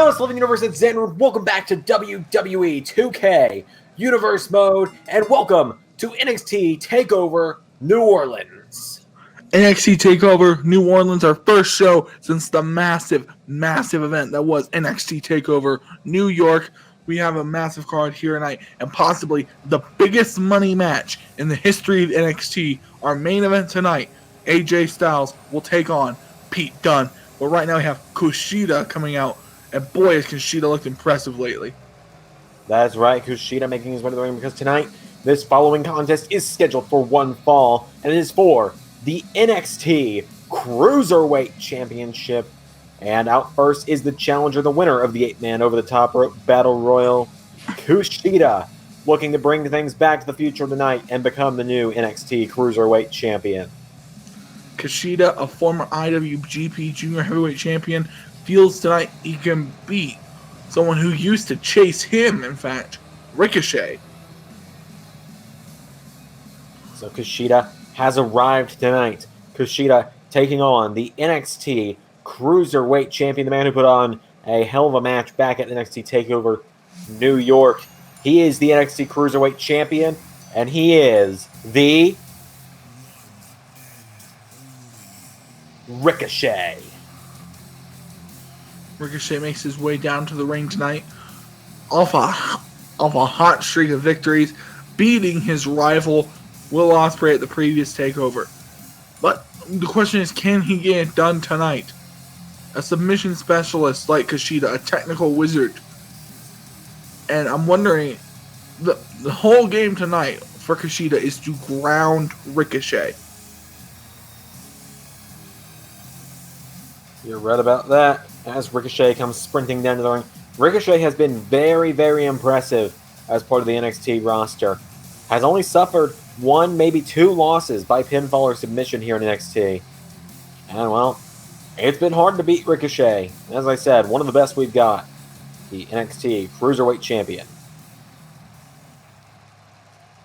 Hello, Living Universe, it's Xander. Welcome back to WWE 2K Universe Mode, and welcome to NXT Takeover New Orleans. NXT Takeover New Orleans, our first show since the massive event that was NXT Takeover New York. We have a massive card here tonight, and possibly the biggest money match in the history of NXT. Our main event tonight, AJ Styles will take on Pete Dunne. But right now we have KUSHIDA coming out, and boy, has KUSHIDA looked impressive lately. That's right, KUSHIDA making his way to the ring because tonight, this following contest is scheduled for one fall, and it is for the NXT Cruiserweight Championship. And out first is the challenger, the winner of the 8-man over-the-top rope battle royal, KUSHIDA, looking to bring things back to the future tonight and become the new NXT Cruiserweight Champion. KUSHIDA, a former IWGP Junior Heavyweight Champion, feels tonight he can beat someone who used to chase him, in fact, Ricochet. So KUSHIDA has arrived tonight. KUSHIDA taking on the NXT Cruiserweight Champion, the man who put on a hell of a match back at NXT TakeOver New York. He is the NXT Cruiserweight Champion, and he is the Ricochet. Ricochet makes his way down to the ring tonight off a hot streak of victories, beating his rival Will Ospreay at the previous TakeOver. But the question is, can he get it done tonight? A submission specialist like KUSHIDA, a technical wizard. And I'm wondering, the whole game tonight for KUSHIDA is to ground Ricochet. You're right about that. As Ricochet comes sprinting down to the ring, Ricochet has been very, very impressive as part of the NXT roster. Has only suffered one, maybe two losses by pinfall or submission here in NXT. And, well, it's been hard to beat Ricochet. As I said, one of the best we've got. The NXT Cruiserweight Champion.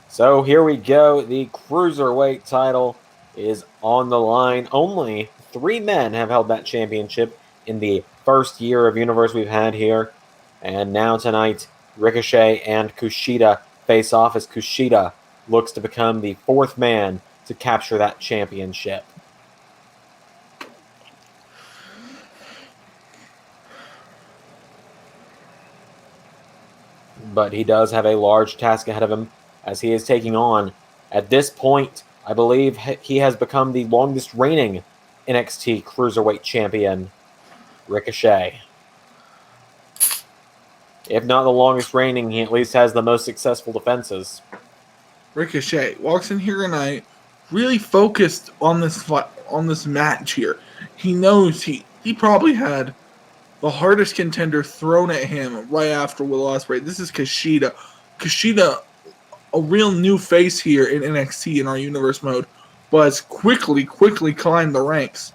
So here we go. The Cruiserweight title is on the line. Only 3 men have held that championship in the first year of Universe we've had here. And now tonight, Ricochet and KUSHIDA face off as KUSHIDA looks to become the 4th man to capture that championship. But he does have a large task ahead of him as he is taking on, at this point, I believe he has become the longest reigning NXT Cruiserweight Champion, Ricochet. If not the longest reigning, he at least has the most successful defenses. Ricochet walks in here tonight really focused on this match here. He knows he probably had the hardest contender thrown at him right after Will Ospreay. This is KUSHIDA. KUSHIDA, a real new face here in NXT in our Universe mode, but has quickly climbed the ranks.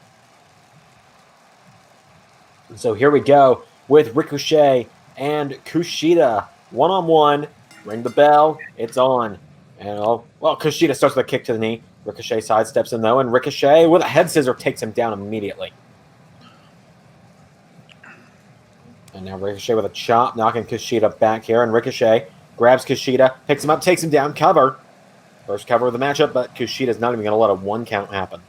So here we go with Ricochet and KUSHIDA one-on-one. Ring the bell. It's on. And KUSHIDA starts with a kick to the knee. Ricochet sidesteps him though, and Ricochet with a head scissor takes him down immediately. And now Ricochet with a chop, knocking KUSHIDA back here, and Ricochet grabs KUSHIDA, picks him up, takes him down, cover. First cover of the matchup, but KUSHIDA's not even going to let a 1 count happen.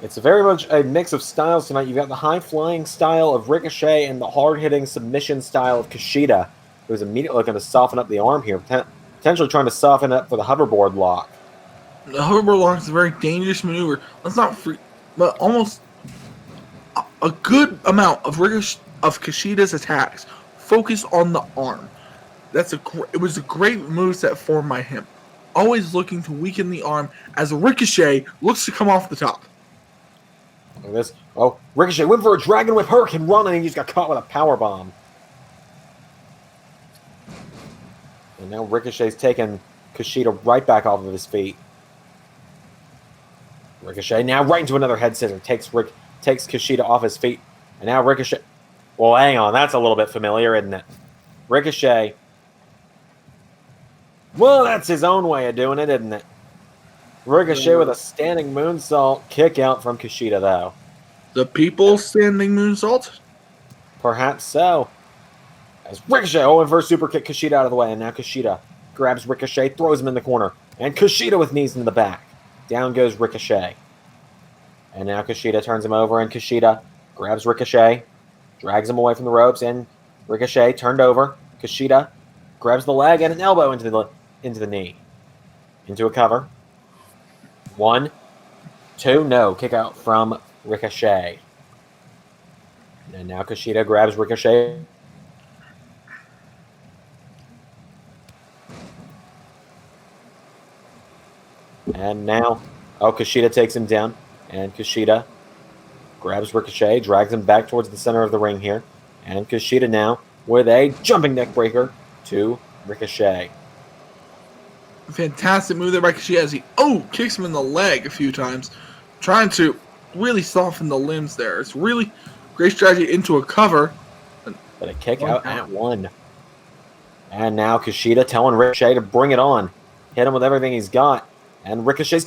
It's very much a mix of styles tonight. You've got the high-flying style of Ricochet and the hard-hitting submission style of KUSHIDA, who's immediately looking to soften up the arm here, potentially trying to soften up for the hoverboard lock. The hoverboard lock is a very dangerous maneuver. But almost a good amount of KUSHIDA's attacks focus on the arm. It was a great moveset formed by him. Always looking to weaken the arm as Ricochet looks to come off the top. Look at this. Oh, Ricochet went for a Dragon Whip Hurricane Run, and he just got caught with a power bomb. And now Ricochet's taking KUSHIDA right back off of his feet. Ricochet now right into another head scissor. Takes KUSHIDA off his feet. And now Ricochet... Well, hang on. That's a little bit familiar, isn't it? Ricochet... Well, that's his own way of doing it, isn't it? Ricochet with a standing moonsault kick out from KUSHIDA, though. The people standing moonsault? Perhaps so. As Ricochet, and first super kick Kushida out of the way, and now Kushida grabs Ricochet, throws him in the corner, and Kushida with knees in the back. Down goes Ricochet. And now Kushida turns him over, and Kushida grabs Ricochet, drags him away from the ropes, and Ricochet turned over. Kushida grabs the leg and an elbow into the knee. Into a cover. 1, 2, no. Kick out from Ricochet. And now Kushida grabs Ricochet. And now, Kushida takes him down. And Kushida grabs Ricochet, drags him back towards the center of the ring here. And Kushida now with a jumping neck breaker to Ricochet. Fantastic move there by Kushida as he kicks him in the leg a few times, trying to really soften the limbs there. It's really great strategy into a cover. But a kick out at 1. And now Kushida telling Ricochet to bring it on. Hit him with everything he's got. And Ricochet's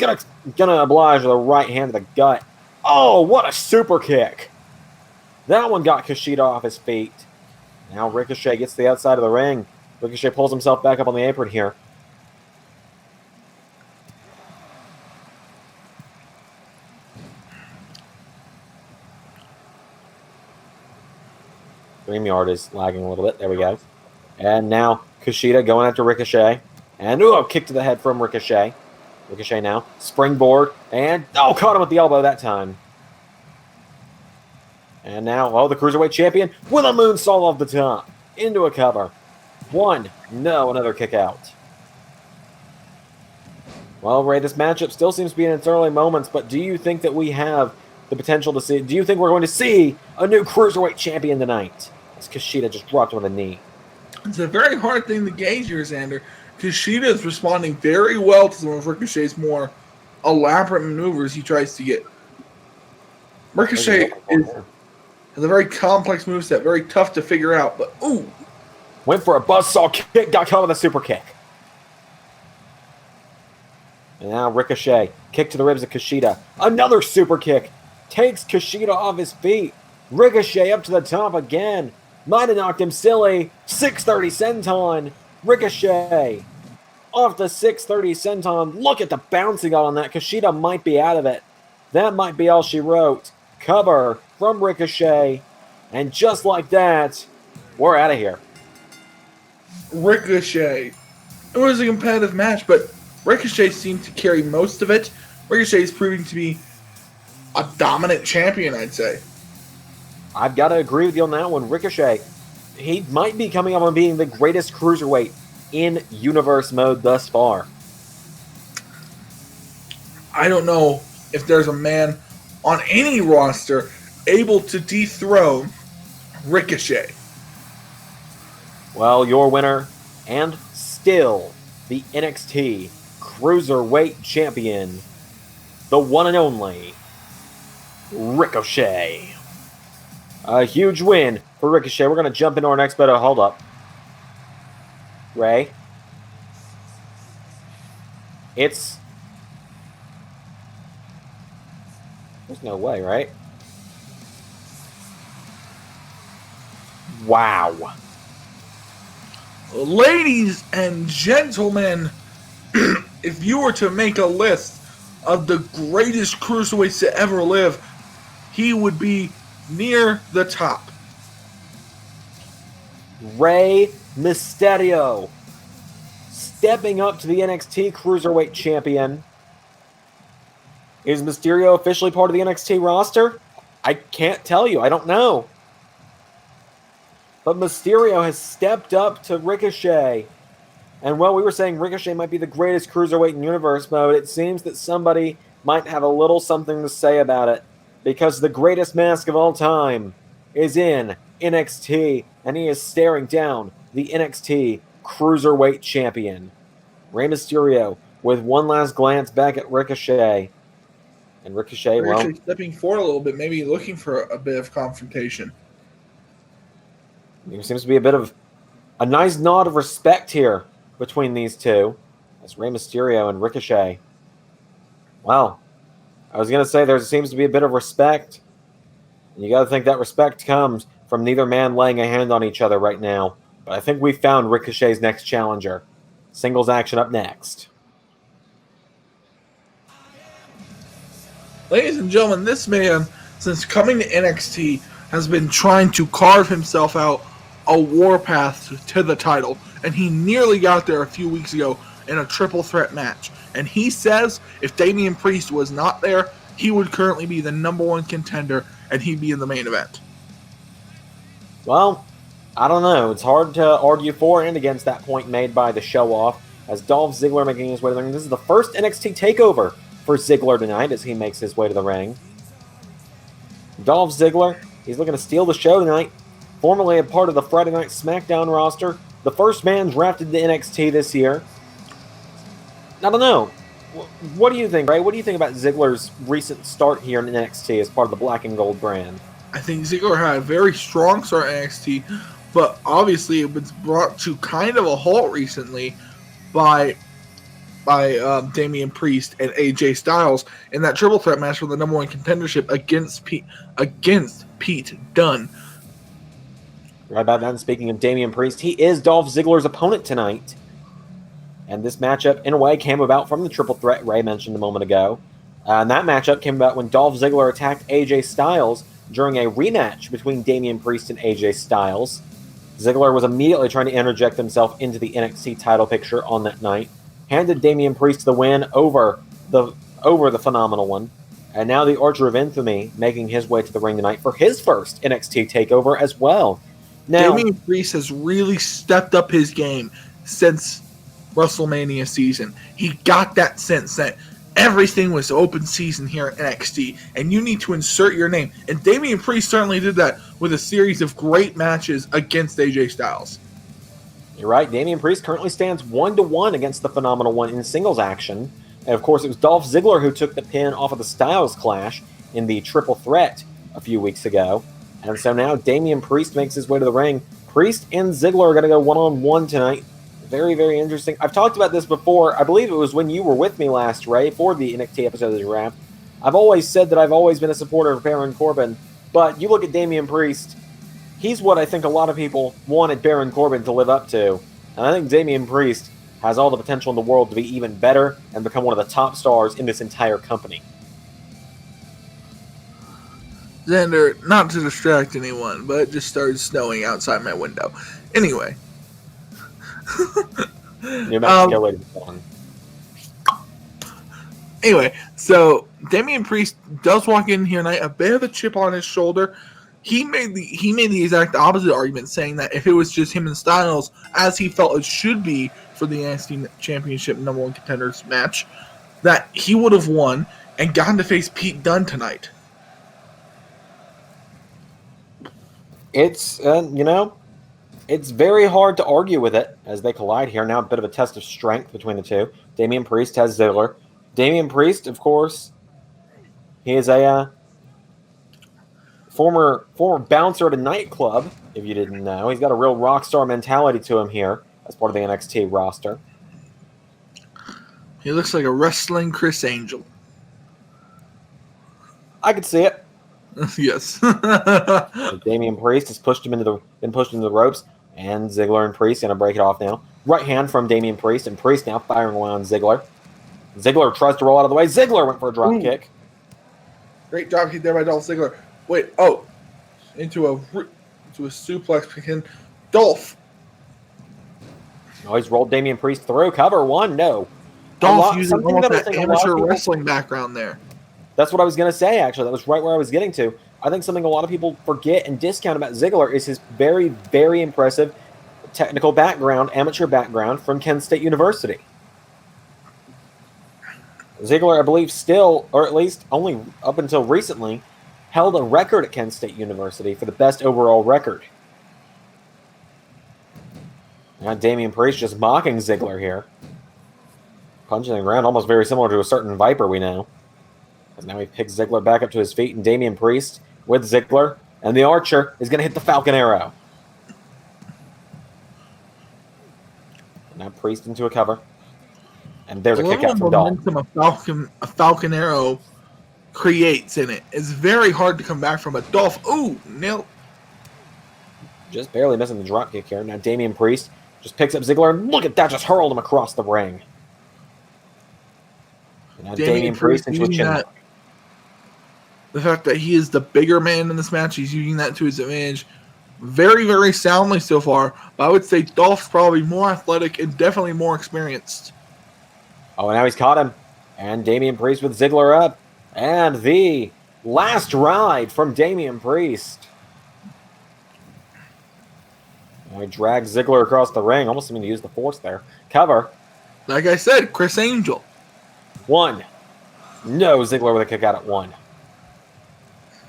gonna oblige with a right hand to the gut. Oh, what a super kick. That one got Kushida off his feet. Now Ricochet gets to the outside of the ring. Ricochet pulls himself back up on the apron here. StreamYard is lagging a little bit. There we go. And now Kushida going after Ricochet. And a kick to the head from Ricochet. Ricochet now. Springboard. And caught him with the elbow that time. And now, the Cruiserweight champion with a moonsault off the top. Into a cover. 1. No, another kick out. Well, Ray, this matchup still seems to be in its early moments, but do you think that we have the potential to see... Do you think we're going to see a new Cruiserweight champion tonight? As Kushida just dropped him with a knee. It's a very hard thing to gauge here, Xander. Kushida is responding very well to some of Ricochet's more elaborate maneuvers he tries to get. Ricochet has a very complex moveset, very tough to figure out, but went for a buzzsaw kick, got caught with a super kick. And now Ricochet, kick to the ribs of Kushida. Another super kick, takes Kushida off his feet. Ricochet up to the top again. Might have knocked him silly. 630 senton. Ricochet off the 630 senton. Look at the bounce he got on that. Kushida might be out of it. That might be all she wrote. Cover from Ricochet. And just like that, we're out of here. Ricochet. It was a competitive match, but Ricochet seemed to carry most of it. Ricochet is proving to be a dominant champion, I'd say. I've got to agree with you on that one. Ricochet, he might be coming up on being the greatest cruiserweight in universe mode thus far. I don't know if there's a man on any roster able to dethrone Ricochet. Well, your winner, and still the NXT Cruiserweight Champion, the one and only Ricochet. A huge win for Ricochet. We're going to jump into our next battle. Hold up. Ray? There's no way, right? Wow. Ladies and gentlemen, if you were to make a list of the greatest cruiserweights to ever live, he would be near the top. Rey Mysterio stepping up to the NXT Cruiserweight Champion. Is Mysterio officially part of the NXT roster? I can't tell you. I don't know. But Mysterio has stepped up to Ricochet. And while we were saying Ricochet might be the greatest cruiserweight in universe mode, it seems that somebody might have a little something to say about it. Because the greatest mask of all time is in NXT, and he is staring down the NXT Cruiserweight Champion. Rey Mysterio with one last glance back at Ricochet. And Ricochet, stepping forward a little bit, maybe looking for a bit of confrontation. There seems to be a bit of a nice nod of respect here between these two. That's Rey Mysterio and Ricochet. Wow. I was going to say there seems to be a bit of respect, You got to think that respect comes from neither man laying a hand on each other right now. But I think we found Ricochet's next challenger. Singles action up next. Ladies and gentlemen, this man, since coming to NXT, has been trying to carve himself out a warpath to the title, and he nearly got there a few weeks ago in a triple threat match. And he says if Damian Priest was not there, he would currently be the #1 contender, and he'd be in the main event. Well, I don't know. It's hard to argue for and against that point made by the show-off, as Dolph Ziggler making his way to the ring. This is the first NXT Takeover for Ziggler tonight as he makes his way to the ring. Dolph Ziggler, he's looking to steal the show tonight. Formerly a part of the Friday Night SmackDown roster, the first man drafted to NXT this year. I don't know. What do you think, Ray? What do you think about Ziggler's recent start here in NXT as part of the Black and Gold brand? I think Ziggler had a very strong start in NXT, but obviously it was brought to kind of a halt recently by Damian Priest and AJ Styles in that triple threat match for the #1 contendership against Pete Dunne. Right about that, and speaking of Damian Priest, he is Dolph Ziggler's opponent tonight. And this matchup, in a way, came about from the triple threat Ray mentioned a moment ago. And that matchup came about when Dolph Ziggler attacked AJ Styles during a rematch between Damian Priest and AJ Styles. Ziggler was immediately trying to interject himself into the NXT title picture on that night, handed Damian Priest the win over the Phenomenal One, and now the Archer of Infamy making his way to the ring tonight for his first NXT takeover as well. Now, Damian Priest has really stepped up his game since WrestleMania season. He got that sense that everything was open season here at NXT, and you need to insert your name. And Damian Priest certainly did that with a series of great matches against AJ Styles. You're right. Damian Priest currently stands 1-1 against the Phenomenal One in singles action. And of course, it was Dolph Ziggler who took the pin off of the Styles Clash in the triple threat a few weeks ago. And so now Damian Priest makes his way to the ring. Priest and Ziggler are going to go one-on-one tonight. Very, very interesting. I've talked about this before. I believe it was when you were with me last, Ray, for the NXT episode of the draft. I've always said that I've always been a supporter of Baron Corbin, but you look at Damian Priest, he's what I think a lot of people wanted Baron Corbin to live up to. And I think Damian Priest has all the potential in the world to be even better and become one of the top stars in this entire company. Xander, not to distract anyone, but it just started snowing outside my window. Anyway. New Mexico later on. Anyway, so Damian Priest does walk in here tonight, a bit of a chip on his shoulder. He made the exact opposite argument, saying that if it was just him and Styles, as he felt it should be for the NXT Championship #1 Contenders match, that he would have won and gotten to face Pete Dunne tonight. It's, it's very hard to argue with it as they collide here. Now a bit of a test of strength between the two. Damian Priest has Ziggler. Damian Priest, of course, he is a former bouncer at a nightclub, if you didn't know. He's got a real rock star mentality to him here as part of the NXT roster. He looks like a wrestling Chris Angel. I could see it. Yes. Damian Priest has been pushed into the ropes, and Ziggler and Priest going to break it off now. Right hand from Damian Priest, and Priest now firing away on Ziggler. Ziggler tries to roll out of the way. Ziggler went for a drop kick. Great drop kick there by Dolph Ziggler. Wait, into a suplex pin. Dolph. Oh, he's rolled Damian Priest through. Cover one, no. Dolph using almost that amateur wrestling background there. That's what I was going to say, actually. That was right where I was getting to. I think something a lot of people forget and discount about Ziggler is his very, very impressive technical background, amateur background from Kent State University. Ziggler, I believe, still, or at least only up until recently, held a record at Kent State University for the best overall record. Now Damian Priest just mocking Ziggler here. Punching the ground, almost very similar to a certain Viper we know. And now he picks Ziggler back up to his feet, and Damian Priest with Ziggler, and the Archer is going to hit the Falcon Arrow. And now Priest into a cover. And there's a kick out from Dolph. A Falcon Arrow creates in it. It's very hard to come back from a Dolph. Ooh, nail. Just barely missing the drop kick here. Now Damian Priest just picks up Ziggler, and look at that, just hurled him across the ring. And now Damian Priest into a chin lock. The fact that he is the bigger man in this match, he's using that to his advantage very, very soundly so far. But I would say Dolph's probably more athletic and definitely more experienced. Oh, and now he's caught him. And Damian Priest with Ziggler up. And the last ride from Damian Priest. Now he drags Ziggler across the ring. Almost seeming to use the force there. Cover. Like I said, Chris Angel. 1. No, Ziggler with a kick out at 1.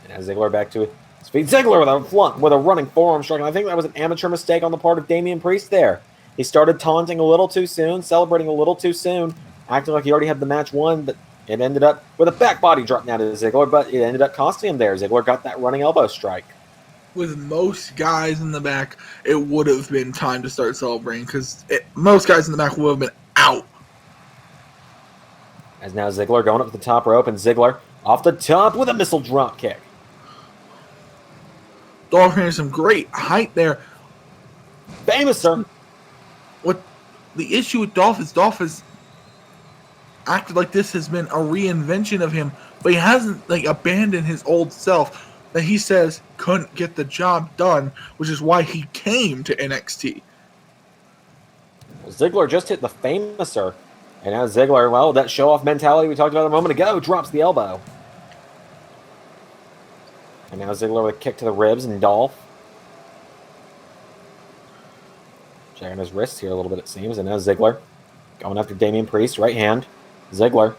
And now Ziggler back to his feet. Ziggler with a running forearm strike. And I think that was an amateur mistake on the part of Damian Priest there. He started taunting a little too soon, celebrating a little too soon, acting like he already had the match won, but it ended up with a back body drop now to Ziggler, but it ended up costing him there. Ziggler got that running elbow strike. With most guys in the back, it would have been time to start celebrating because most guys in the back would have been out. As now Ziggler going up to the top rope, and Ziggler off the top with a missile drop kick. Dolph has some great height there. Famous, sir. What the issue with Dolph has acted like this has been a reinvention of him, but he hasn't abandoned his old self that he says couldn't get the job done, which is why he came to NXT. Ziggler just hit the Famouser. And now Ziggler, well, that show-off mentality we talked about a moment ago, drops the elbow. And now Ziggler with a kick to the ribs, and Dolph checking his wrists here a little bit, it seems. And now Ziggler going after Damian Priest, right hand. Ziggler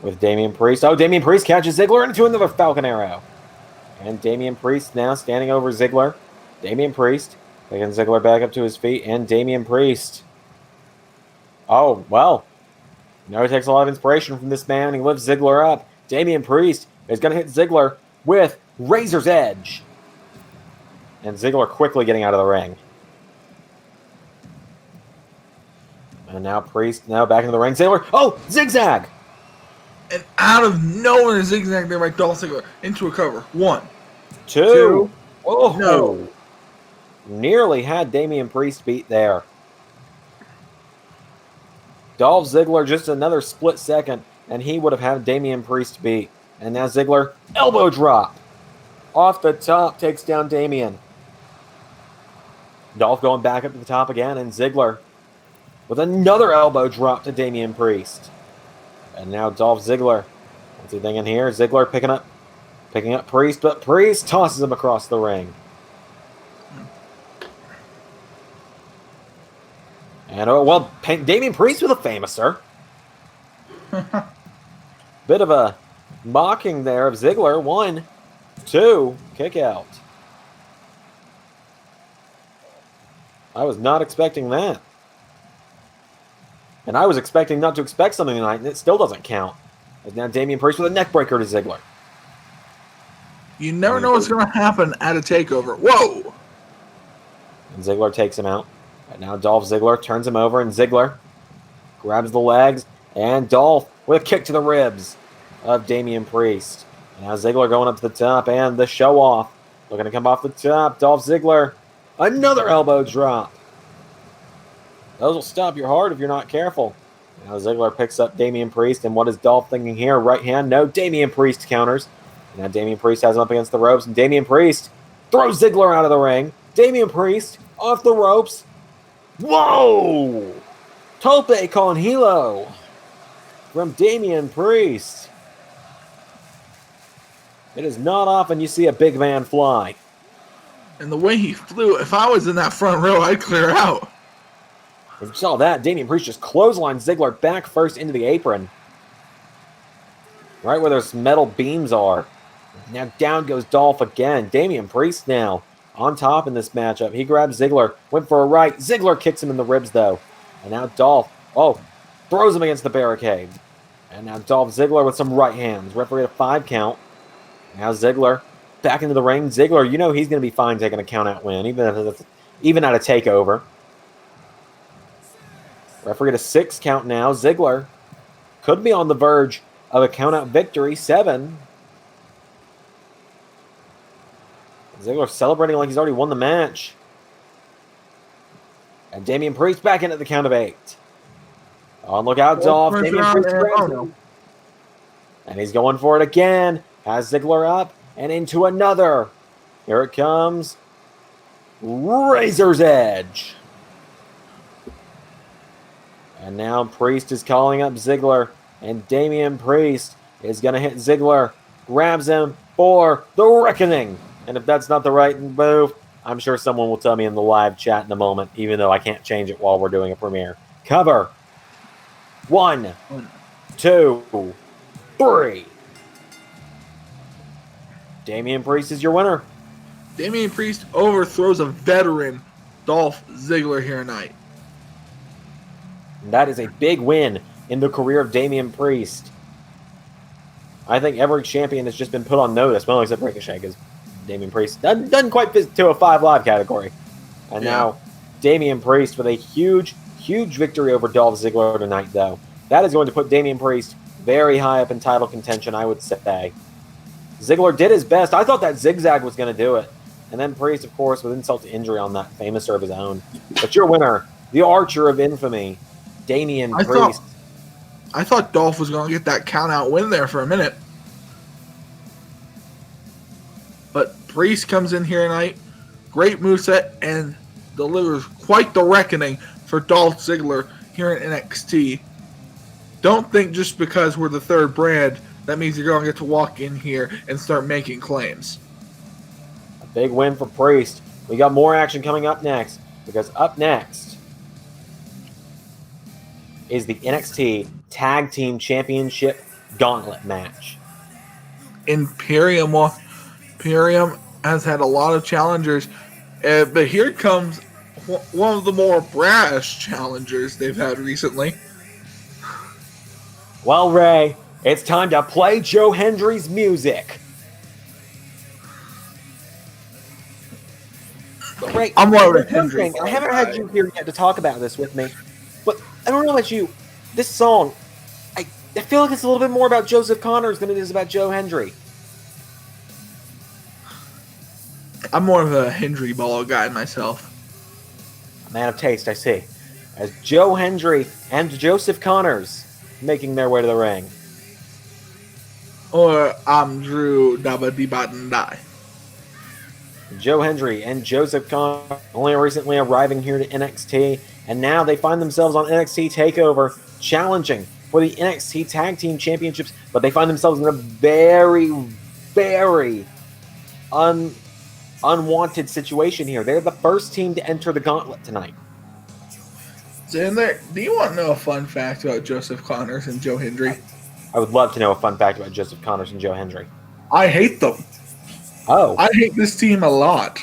with Damian Priest. Oh, Damian Priest catches Ziggler into another Falcon Arrow. And Damian Priest now standing over Ziggler. Damian Priest taking Ziggler back up to his feet, and Damian Priest. Oh, well. He takes a lot of inspiration from this man. He lifts Ziggler up. Damian Priest is going to hit Ziggler with Razor's Edge. And Ziggler quickly getting out of the ring. And now Priest back into the ring. Ziggler, oh, zigzag! And out of nowhere, zigzag there by Dolph Ziggler into a cover. 1, 2. 2. Oh, no. Nearly had Damian Priest beat there. Dolph Ziggler just another split second, and he would have had Damian Priest beat. And now Ziggler, elbow drop. Off the top, takes down Damian. Dolph going back up to the top again, and Ziggler with another elbow drop to Damian Priest. And now Dolph Ziggler. What's he thinking here? Ziggler picking up Priest, but Priest tosses him across the ring. And, oh, well, Damian Priest with a Famouser. Bit of a mocking there of Ziggler. 1, 2, kick out. I was not expecting that. And I was expecting not to expect something tonight, and it still doesn't count. As now Damian Priest with a neckbreaker to Ziggler. You never know what's going to happen at a takeover. Whoa! And Ziggler takes him out. And now Dolph Ziggler turns him over, and Ziggler grabs the legs, and Dolph with a kick to the ribs of Damian Priest. And now Ziggler going up to the top, and the show-off. Looking to come off the top. Dolph Ziggler, another elbow drop. Those will stop your heart if you're not careful. Now Ziggler picks up Damian Priest, and what is Dolph thinking here? Right hand, no. Damian Priest counters. And now Damian Priest has him up against the ropes, and Damian Priest throws Ziggler out of the ring. Damian Priest off the ropes. Whoa! Tope con hilo from Damian Priest. It is not often you see a big man fly. And the way he flew, if I was in that front row, I'd clear out. If you saw that, Damian Priest just clotheslined Ziggler back first into the apron. Right where those metal beams are. Now down goes Dolph again. Damian Priest now on top in this matchup. He grabs Ziggler, went for a right. Ziggler kicks him in the ribs, though. And now Dolph, throws him against the barricade. And now Dolph Ziggler with some right hands. Referee a 5 count. Now Ziggler back into the ring. Ziggler, he's going to be fine taking a count-out win, even at a takeover. Referee at a 6 count now. Ziggler could be on the verge of a countout victory. 7. Ziggler celebrating like he's already won the match. And Damian Priest back in at the count of 8. On look out, Dolph. Damian Priest grabs him. And he's going for it again. Has Ziggler up and into another. Here it comes. Razor's Edge. And now Priest is calling up Ziggler. And Damian Priest is going to hit Ziggler. Grabs him for the Reckoning. And if that's not the right move, I'm sure someone will tell me in the live chat in a moment, even though I can't change it while we're doing a premiere. Cover. 1, 2, 3. Damian Priest is your winner. Damian Priest overthrows a veteran, Dolph Ziggler, here tonight. And that is a big win in the career of Damian Priest. I think every champion has just been put on notice, well, except Ricochet, because Damian Priest doesn't quite fit to a 5 Live category. And now Damian Priest with a huge victory over Dolph Ziggler tonight, though. That is going to put Damian Priest very high up in title contention, I would say. Ziggler did his best. I thought that zigzag was going to do it. And then Priest, of course, with insult to injury on that famous serve of his own. But your winner, the Archer of Infamy, Damian Priest. I thought Dolph was going to get that count-out win there for a minute. But Priest comes in here tonight, great moveset, and delivers quite the reckoning for Dolph Ziggler here in NXT. Don't think just because we're the third brand, that means you're going to get to walk in here and start making claims. A big win for Priest. We got more action coming up next, because up next is the NXT Tag Team Championship Gauntlet match. Imperium has had a lot of challengers, but here comes one of the more brash challengers they've had recently. Well, Ray, it's time to play Joe Hendry's music. But Ray, I'm more of a Hendry. I haven't had you here yet to talk about this with me, but I don't know about you. This song, I feel like it's a little bit more about Joseph Connors than it is about Joe Hendry. I'm more of a Hendry ball guy myself. A man of taste, I see. As Joe Hendry and Joseph Connors making their way to the ring. Or I'm Drew Dabba-Dee-Ba-Dee-Die. Joe Hendry and Joseph Connors only recently arriving here to NXT, and now they find themselves on NXT TakeOver challenging for the NXT Tag Team Championships, but they find themselves in a very, very unwanted situation here. They're the first team to enter the Gauntlet tonight. Xander, do you want to know a fun fact about Joseph Connors and Joe Hendry? I would love to know a fun fact about Joseph Connors and Joe Hendry. I hate them. Oh. I hate this team a lot.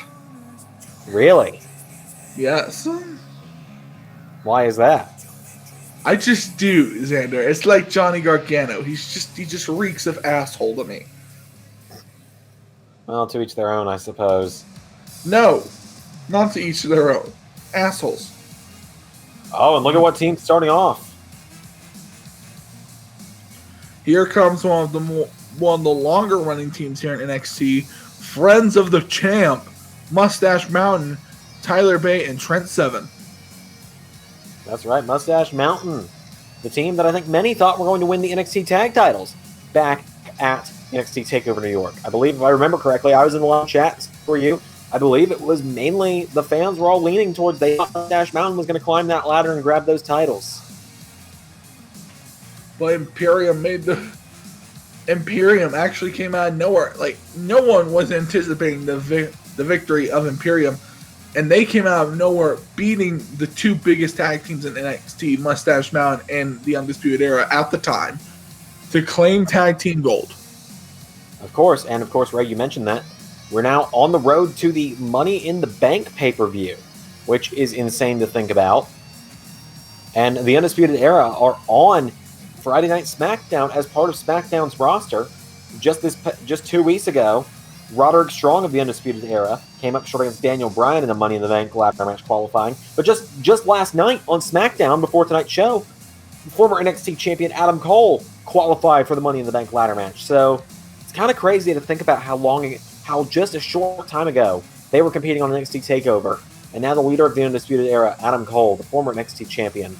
Really? Yes. Why is that? I just do, Xander. It's like Johnny Gargano. He just reeks of asshole to me. Well, to each their own, I suppose. No, not to each their own. Assholes. Oh, and look at what team's starting off. Here comes one of the longer running teams here in NXT. Friends of the Champ, Mustache Mountain, Tyler Bate, and Trent Seven. That's right, Mustache Mountain. The team that I think many thought were going to win the NXT tag titles back at NXT TakeOver New York. I believe, if I remember correctly, I was in the live chat for you. I believe it was mainly the fans were all leaning towards they thought Mustache Mountain was going to climb that ladder and grab those titles. But Imperium actually came out of nowhere. Like, no one was anticipating the victory of Imperium, and they came out of nowhere, beating the two biggest tag teams in NXT, Mustache Mountain and the Undisputed Era at the time, to claim tag team gold. Of course, Ray, you mentioned that. We're now on the road to the Money in the Bank pay-per-view, which is insane to think about. And the Undisputed Era are on Friday Night SmackDown as part of SmackDown's roster. Just 2 weeks ago, Roderick Strong of the Undisputed Era came up short against Daniel Bryan in a Money in the Bank ladder match qualifying. But just last night on SmackDown, before tonight's show, former NXT champion Adam Cole qualified for the Money in the Bank ladder match. So it's kind of crazy to think about how just a short time ago they were competing on NXT TakeOver, and now the leader of the Undisputed Era, Adam Cole, the former NXT champion,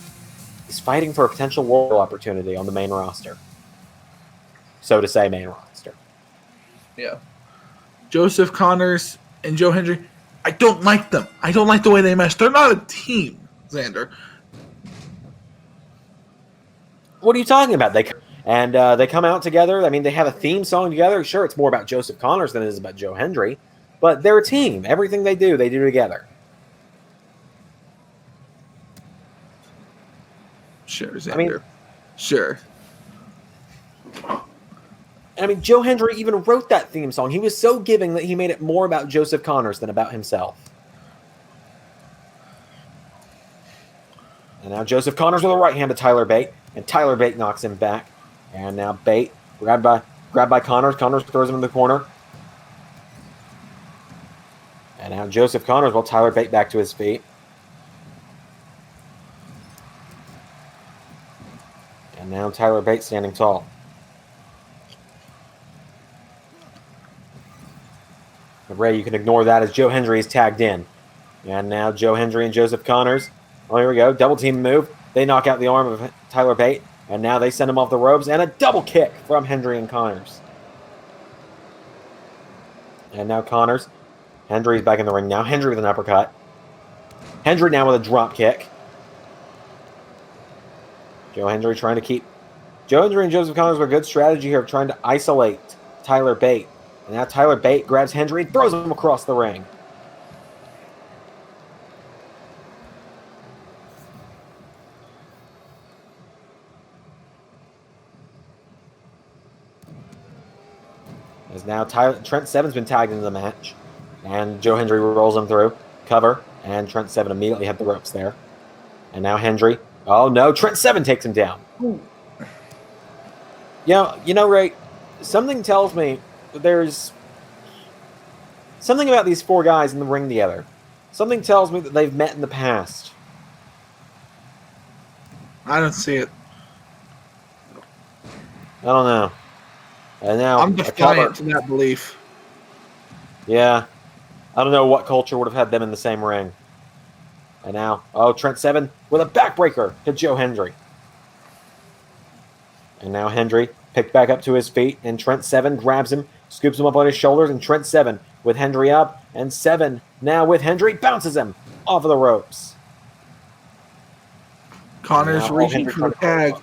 is fighting for a potential world opportunity on the main roster. So to say, main roster. Yeah. Joseph Connors and Joe Hendry, I don't like them. I don't like the way they mesh. They're not a team, Xander. What are you talking about? They come out together. I mean, they have a theme song together. Sure, it's more about Joseph Connors than it is about Joe Hendry, but they're a team. Everything they do together. Sure, Xander. Sure. I mean, Joe Hendry even wrote that theme song. He was so giving that he made it more about Joseph Connors than about himself. And now Joseph Connors with a right hand to Tyler Bate, and Tyler Bate knocks him back. And now Bate grabbed by Connors. Connors throws him in the corner. And now Joseph Connors will Tyler Bate back to his feet. And now Tyler Bate standing tall. LeRae, you can ignore that as Joe Hendry is tagged in. And now Joe Hendry and Joseph Connors. Oh, here we go. Double team move. They knock out the arm of Tyler Bate. And now they send him off the ropes. And a double kick from Hendry and Connors. And now Connors. Hendry's back in the ring now. Hendry with an uppercut. Hendry now with a drop kick. Joe Hendry trying to keep... Joe Hendry and Joseph Connors with a good strategy here of trying to isolate Tyler Bate. And now Tyler Bate grabs Hendry and throws him across the ring. As now Trent Seven's been tagged into the match. And Joe Hendry rolls him through. Cover. And Trent Seven immediately hit the ropes there. And now Hendry. Oh no, Trent Seven takes him down. Ooh. You know, Ray, something tells me that there's something about these four guys in the ring together. Something tells me that they've met in the past. I don't see it. I don't know. And now I'm defiant to that belief. Yeah. I don't know what culture would have had them in the same ring. And now, Trent Seven with a backbreaker to Joe Hendry. And now Hendry picked back up to his feet, and Trent Seven grabs him, scoops him up on his shoulders, and Trent Seven with Hendry up, and Seven now with Hendry bounces him off of the ropes. Connors reaching for the tag.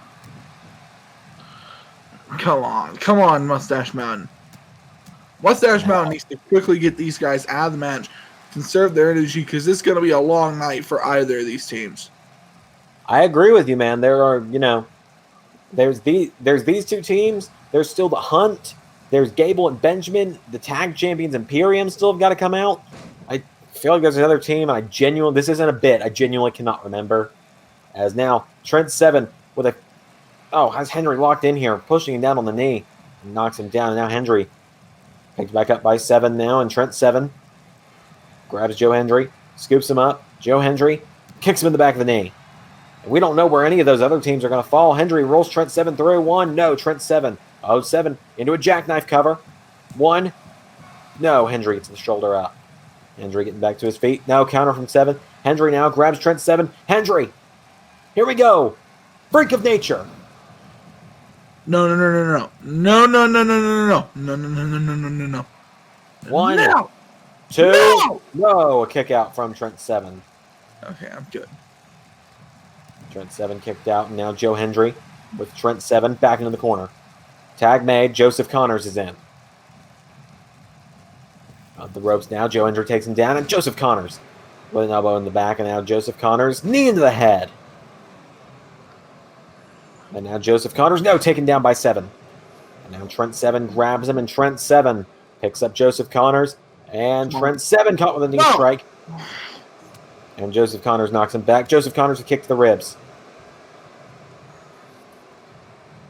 Come on, Mustache Mountain. Mustache Mountain needs to quickly get these guys out of the match, conserve their energy, because this is going to be a long night for either of these teams. I agree with you, man. There are, there's these two teams. There's still the Hunt. There's Gable and Benjamin. The tag champions Imperium still have got to come out. I feel like there's another team, and this isn't a bit. I genuinely cannot remember. As now Trent Seven with has Hendry locked in here, pushing him down on the knee, and knocks him down. And now Hendry picked back up by Seven now, and Trent Seven grabs Joe Hendry, scoops him up. Joe Hendry kicks him in the back of the knee. And we don't know where any of those other teams are going to fall. Hendry rolls Trent Seven through. One, no, Trent Seven. Seven into a jackknife cover. One, no, Hendry gets the shoulder up. Hendry getting back to his feet. No, counter from Seven. Hendry now grabs Trent Seven. Hendry, here we go. Freak of nature. No. One, no. Two, no, a kick out from Trent Seven. Okay, I'm good. Trent Seven kicked out, and now Joe Hendry with Trent Seven back into the corner. Tag made. Joseph Connors is in. On the ropes now. Joe Hendry takes him down, and Joseph Connors with an elbow in the back, and now Joseph Connors knee into the head. And now Joseph Connors, taken down by Seven. And now Trent Seven grabs him, and Trent Seven picks up Joseph Connors, and Trent Seven caught with a knee strike. And Joseph Connors knocks him back. Joseph Connors a kick to the ribs.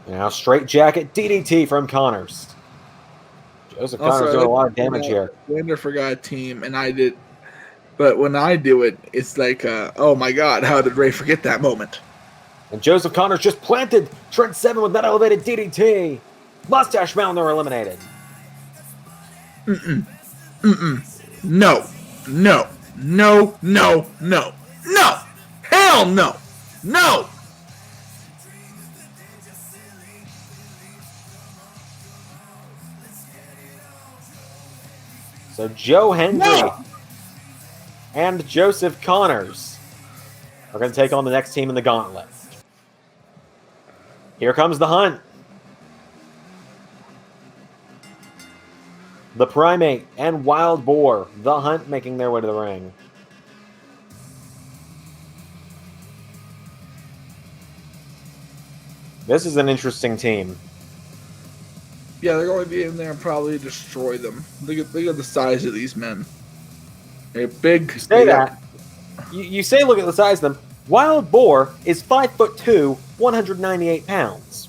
Now straight jacket DDT from Connors. Joseph Connors doing a lot of damage here. Xander forgot a team, and I did. But when I do it, it's like, oh my God, how did Ray forget that moment? And Joseph Connors just planted Trent Seven with that elevated DDT. Mustache Mountain are eliminated. No. No. No. No. No. No. Hell no. No. So Joe Hendry and Joseph Connors are going to take on the next team in the Gauntlet. Here comes the Hunt. The Primate and Wild Boar, the Hunt, making their way to the ring. This is an interesting team. Yeah, they're going to be in there and probably destroy them. Look at the size of these men. They're big. You say that. You say look at the size of them. Wild Boar is 5'2", 198 pounds.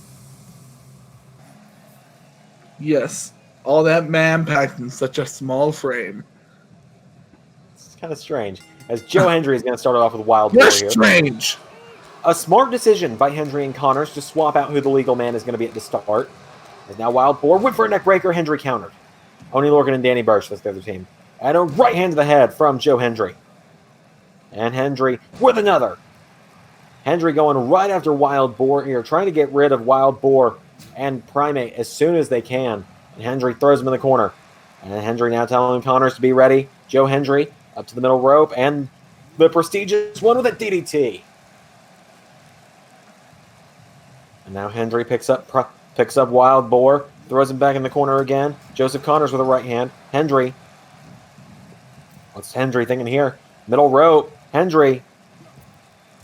Yes. All that man packed in such a small frame. It's kind of strange. As Joe Hendry is going to start off with Wild Boar here. Strange. A smart decision by Hendry and Connors to swap out who the legal man is going to be at the start. As now Wild Boar went for a neck breaker. Hendry countered. Oney Lorcan and Danny Burch, that's the other team. And a right hand to the head from Joe Hendry. And Hendry with another. Hendry going right after Wild Boar here, trying to get rid of Wild Boar and Primate as soon as they can. And Hendry throws him in the corner. And Hendry now telling Connors to be ready. Joe Hendry up to the middle rope. And the prestigious one with a DDT. And now Hendry picks up Wild Boar. Throws him back in the corner again. Joseph Connors with a right hand. Hendry. What's Hendry thinking here? Middle rope. Hendry.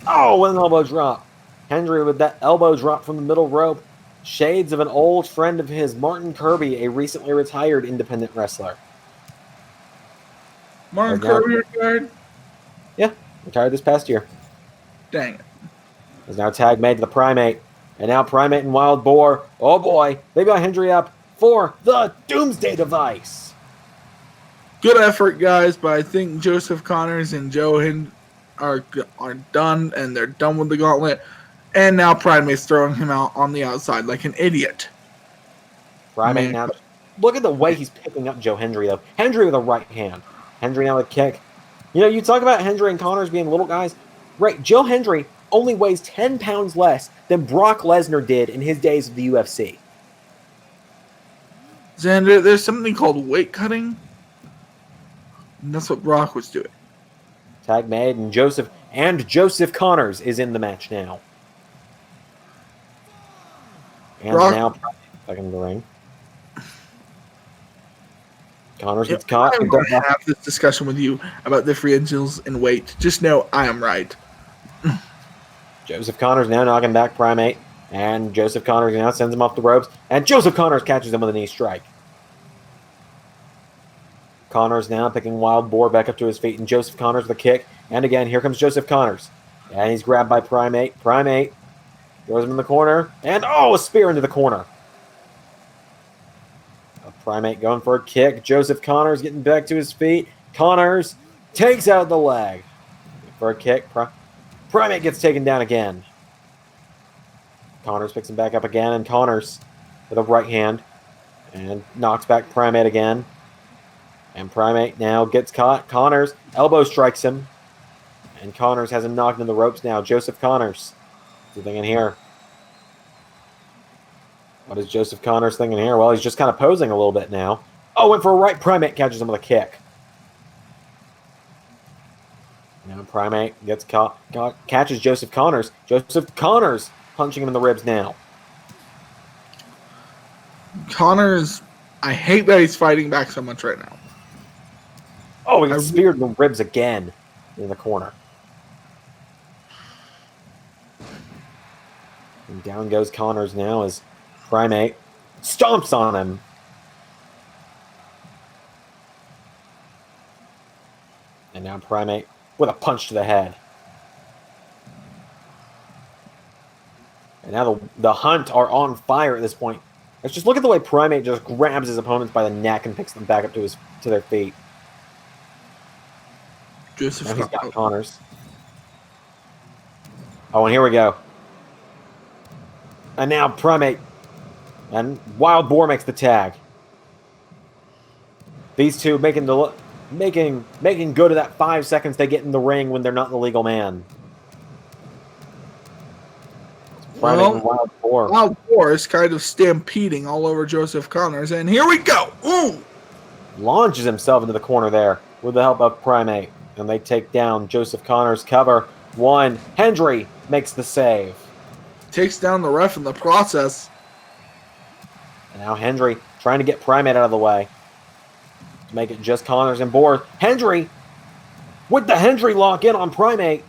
Oh, with an elbow drop. Hendry with that elbow drop from the middle rope. Shades of an old friend of his, Martin Kirby, a recently retired independent wrestler. Martin Kirby retired? Yeah, retired this past year. Dang it. There's now a tag made to the Primate. And now Primate and Wild Boar. Oh boy, they got Hendry up for the Doomsday Device. Good effort, guys, but I think Joseph Connors and Joe Hendry are done, and they're done with the Gauntlet. And now Primate's throwing him out on the outside like an idiot. Primate now. Look at the way he's picking up Joe Hendry, though. Hendry with a right hand. Hendry now with a kick. You know, you talk about Hendry and Connors being little guys. Right, Joe Hendry only weighs 10 pounds less than Brock Lesnar did in his days of the UFC. Xander, there's something called weight cutting. And that's what Brock was doing. Tag made, and Joseph Connors is in the match now. And Brock, now back in the ring. Connors gets caught. I'm going to have this discussion with you about differentials in weight. Just know I am right. Joseph Connors now knocking back Primate. And Joseph Connors now sends him off the ropes. And Joseph Connors catches him with a knee strike. Connors now picking Wild Boar back up to his feet. And Joseph Connors with a kick. And again, here comes Joseph Connors. And he's grabbed by Primate. Primate throws him in the corner. And a spear into the corner. A Primate going for a kick. Joseph Connors getting back to his feet. Connors takes out the leg. For a kick. Primate gets taken down again. Connors picks him back up again. And Connors with a right hand. And knocks back Primate again. And Primate now gets caught. Connors elbow strikes him. And Connors has him knocked in the ropes now. Joseph Connors. What's he thinking here? What is Joseph Connors thinking here? Well, he's just kind of posing a little bit now. Oh, went for a right. Primate catches him with a kick. Now Primate gets caught, catches Joseph Connors. Joseph Connors punching him in the ribs now. Connors, I hate that he's fighting back so much right now. Oh, he gets speared in the ribs again in the corner. And down goes Connors now as Primate stomps on him. And now Primate with a punch to the head. And now the Hunt are on fire at this point. Let's just look at the way Primate just grabs his opponents by the neck and picks them back up to their feet. Now he's got Connors. Oh, and here we go. And now Primate. And Wild Boar makes the tag. These two making good of that 5 seconds they get in the ring when they're not the legal man. Primate and Wild Boar. Wild Boar is kind of stampeding all over Joseph Connors, and here we go. Ooh! Launches himself into the corner there with the help of Primate. And they take down Joseph Connors' cover. 1. Hendry makes the save. Takes down the ref in the process. And now Hendry trying to get Primate out of the way. To make it just Connors and Boar. Hendry with the Hendry lock in on Primate.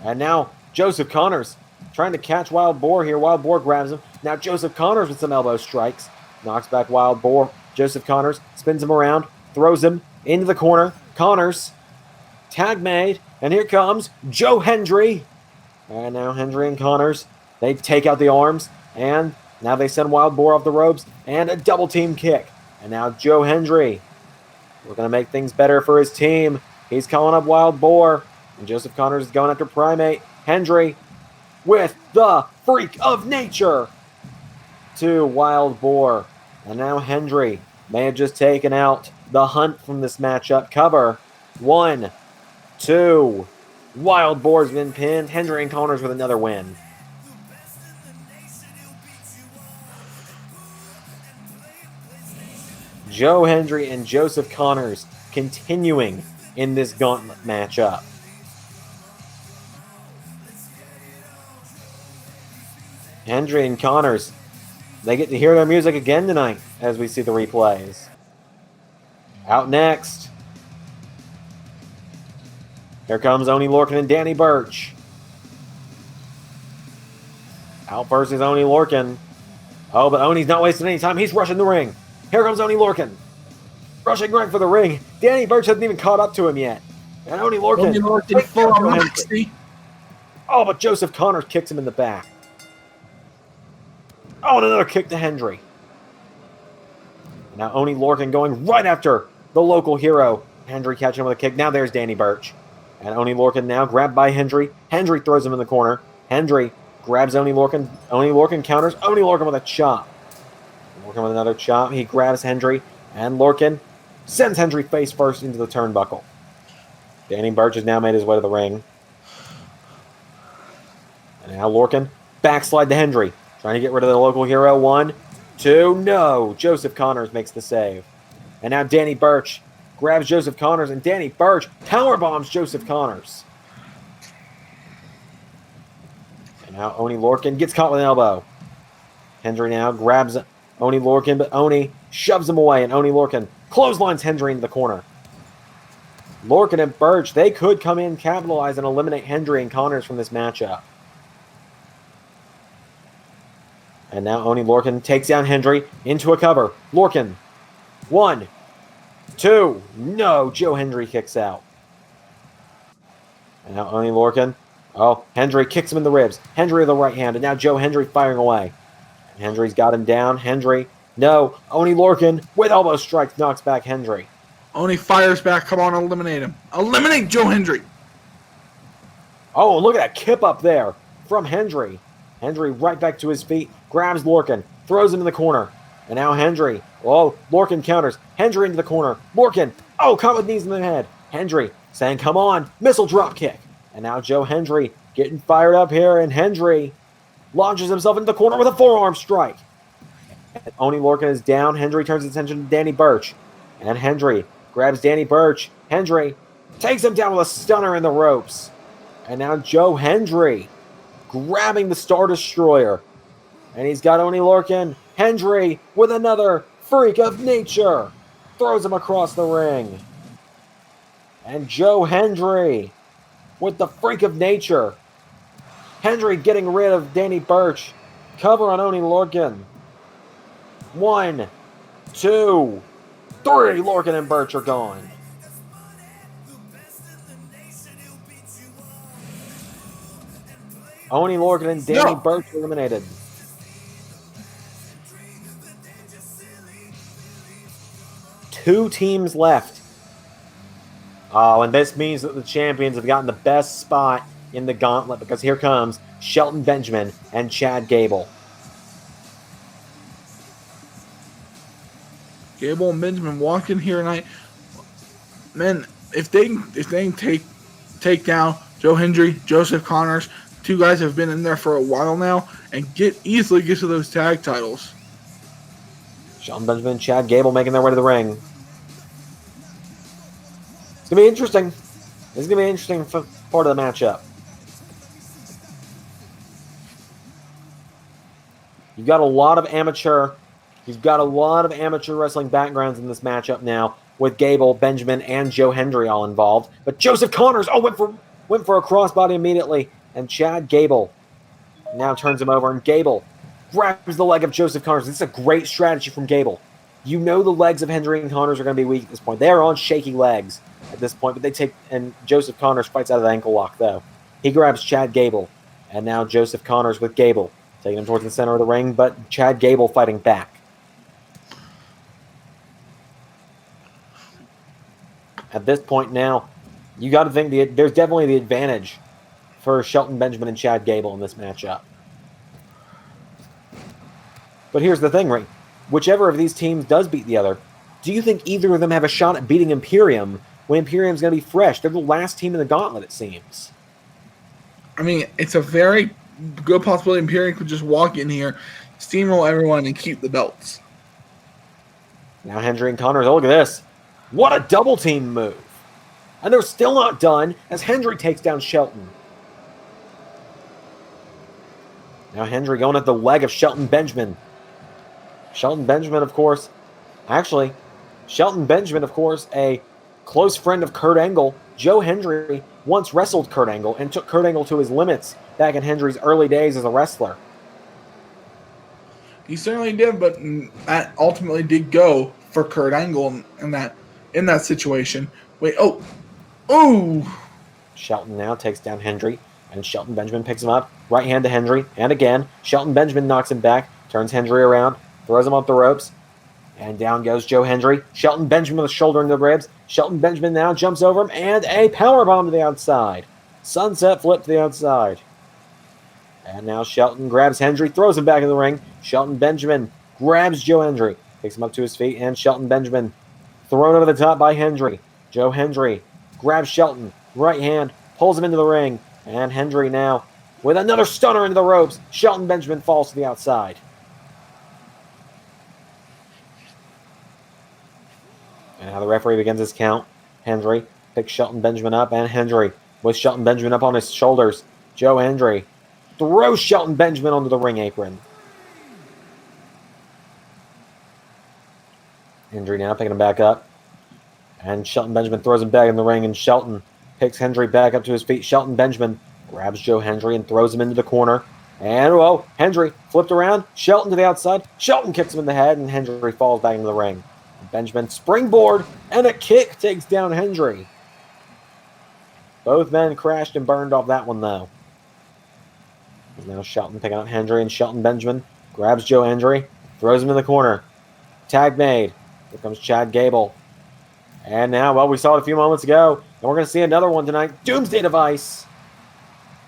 And now Joseph Connors trying to catch Wild Boar here. Wild Boar grabs him. Now Joseph Connors with some elbow strikes. Knocks back Wild Boar. Joseph Connors spins him around. Throws him into the corner. Connors. Tag made. And here comes Joe Hendry. And now Hendry and Connors. They take out the arms. And now they send Wild Boar off the ropes. And a double team kick. And now Joe Hendry. We're going to make things better for his team. He's calling up Wild Boar. And Joseph Connors is going after Primate. Hendry with the freak of nature to Wild Boar. And now Hendry may have just taken out the Hunt from this matchup. Cover. 1, 2. Wild Boar's been pinned. Hendry and Connors with another win. Joe Hendry and Joseph Connors continuing in this gauntlet matchup. Hendry and Connors, they get to hear their music again tonight as we see the replays. Out next, here comes Oney Lorcan and Danny Burch. Out first is Oney Lorcan. Oh, but Oney's not wasting any time. He's rushing the ring. Here comes Oney Lorcan. Rushing right for the ring. Danny Burch hasn't even caught up to him yet. And Oney Lorcan full on moxie. Oh, but Joseph Connors kicks him in the back. Oh, and another kick to Hendry. Now Oney Lorcan going right after the local hero. Hendry catching him with a kick. Now there's Danny Burch. And Oney Lorcan now grabbed by Hendry. Hendry throws him in the corner. Hendry grabs Oney Lorcan. Oney Lorcan counters. Oney Lorcan with a chop. Lorcan with another chop. He grabs Hendry. And Lorcan sends Hendry face first into the turnbuckle. Danny Burch has now made his way to the ring. And now Lorcan backslide to Hendry. Trying to get rid of the local hero. 1, 2, no. Joseph Connors makes the save. And now Danny Burch grabs Joseph Connors, and Danny Burch powerbombs Joseph Connors. And now Oney Lorcan gets caught with an elbow. Hendry now grabs Oney Lorcan, but Oney shoves him away, and Oney Lorcan clotheslines Hendry into the corner. Lorcan and Burch, they could come in, capitalize, and eliminate Hendry and Connors from this matchup. And now Oney Lorcan takes down Hendry into a cover. Lorcan. 1, 2. No. Joe Hendry kicks out. And now Oney Lorcan. Oh, Hendry kicks him in the ribs. Hendry with the right hand. And now Joe Hendry firing away. And Hendry's got him down. Hendry. No. Oney Lorcan with elbow strikes knocks back Hendry. Oney fires back. Come on, eliminate him. Eliminate Joe Hendry. Oh, look at that kip up there from Hendry. Hendry right back to his feet, grabs Lorcan, throws him in the corner. And now Hendry. Oh, Lorcan counters. Hendry into the corner. Lorcan. Oh, caught with knees in the head. Hendry saying, come on. Missile drop kick. And now Joe Hendry getting fired up here. And Hendry launches himself into the corner with a forearm strike. And Oney Lorcan is down. Hendry turns his attention to Danny Burch. And Hendry grabs Danny Burch. Hendry takes him down with a stunner in the ropes. And now Joe Hendry grabbing the Star Destroyer. And he's got Oney Lorcan. Hendry with another freak of nature. Throws him across the ring. And Joe Hendry with the freak of nature. Hendry getting rid of Danny Burch. Cover on Oney Lorcan. 1, 2, 3. Lorcan and Burch are gone. Oney Lorcan and Danny Burch eliminated. Two teams left. Oh, and this means that the champions have gotten the best spot in the Gauntlet, because here comes Shelton Benjamin and Chad Gable. Gable and Benjamin walk in here tonight. Man, if they can take down Joe Hendry, Joseph Connors, two guys have been in there for a while now, and easily get to those tag titles. Shelton Benjamin and Chad Gable making their way to the ring. It's going to be interesting. This is going to be an interesting part of the matchup. You've got a lot of amateur wrestling backgrounds in this matchup now, with Gable, Benjamin, and Joe Hendry all involved. But Joseph Connors went for a crossbody immediately, and Chad Gable now turns him over, and Gable grabs the leg of Joseph Connors. This is a great strategy from Gable. You know the legs of Hendry and Connors are going to be weak at this point. They are on shaky legs at this point, but and Joseph Connors fights out of the ankle lock, though. He grabs Chad Gable, and now Joseph Connors with Gable, taking him towards the center of the ring, but Chad Gable fighting back. At this point now, you got to think there's definitely the advantage for Shelton Benjamin and Chad Gable in this matchup. But here's the thing, Ray. Whichever of these teams does beat the other, do you think either of them have a shot at beating Imperium when Imperium's going to be fresh? They're the last team in the Gauntlet, it seems. I mean, it's a very good possibility Imperium could just walk in here, steamroll everyone, and keep the belts. Now Hendry and Connors, oh, look at this. What a double team move. And they're still not done as Hendry takes down Shelton. Now Hendry going at the leg of Shelton Benjamin. Shelton Benjamin, of course, a close friend of Kurt Angle. Joe Hendry once wrestled Kurt Angle and took Kurt Angle to his limits back in Hendry's early days as a wrestler. He certainly did, but that ultimately did go for Kurt Angle in that situation. Shelton now takes down Hendry, and Shelton Benjamin picks him up. Right hand to Hendry, and again, Shelton Benjamin knocks him back, turns Hendry around, throws him off the ropes, and down goes Joe Hendry. Shelton Benjamin with a shoulder in the ribs. Shelton Benjamin now jumps over him, and a powerbomb to the outside. Sunset flip to the outside. And now Shelton grabs Hendry, throws him back in the ring. Shelton Benjamin grabs Joe Hendry, takes him up to his feet, and Shelton Benjamin thrown over the top by Hendry. Joe Hendry grabs Shelton, right hand, pulls him into the ring, and Hendry now with another stunner into the ropes. Shelton Benjamin falls to the outside. And now the referee begins his count. Hendry picks Shelton Benjamin up, and Hendry with Shelton Benjamin up on his shoulders. Joe Hendry throws Shelton Benjamin onto the ring apron. Hendry now picking him back up. And Shelton Benjamin throws him back in the ring, and Shelton picks Hendry back up to his feet. Shelton Benjamin grabs Joe Hendry and throws him into the corner. And, Hendry flipped around. Shelton to the outside. Shelton kicks him in the head, and Hendry falls back into the ring. Benjamin springboard, and a kick takes down Hendry. Both men crashed and burned off that one, though. Now Shelton picking up Hendry, and Shelton Benjamin grabs Joe Hendry, throws him in the corner. Tag made. Here comes Chad Gable. And now, we saw it a few moments ago, and we're going to see another one tonight. Doomsday Device.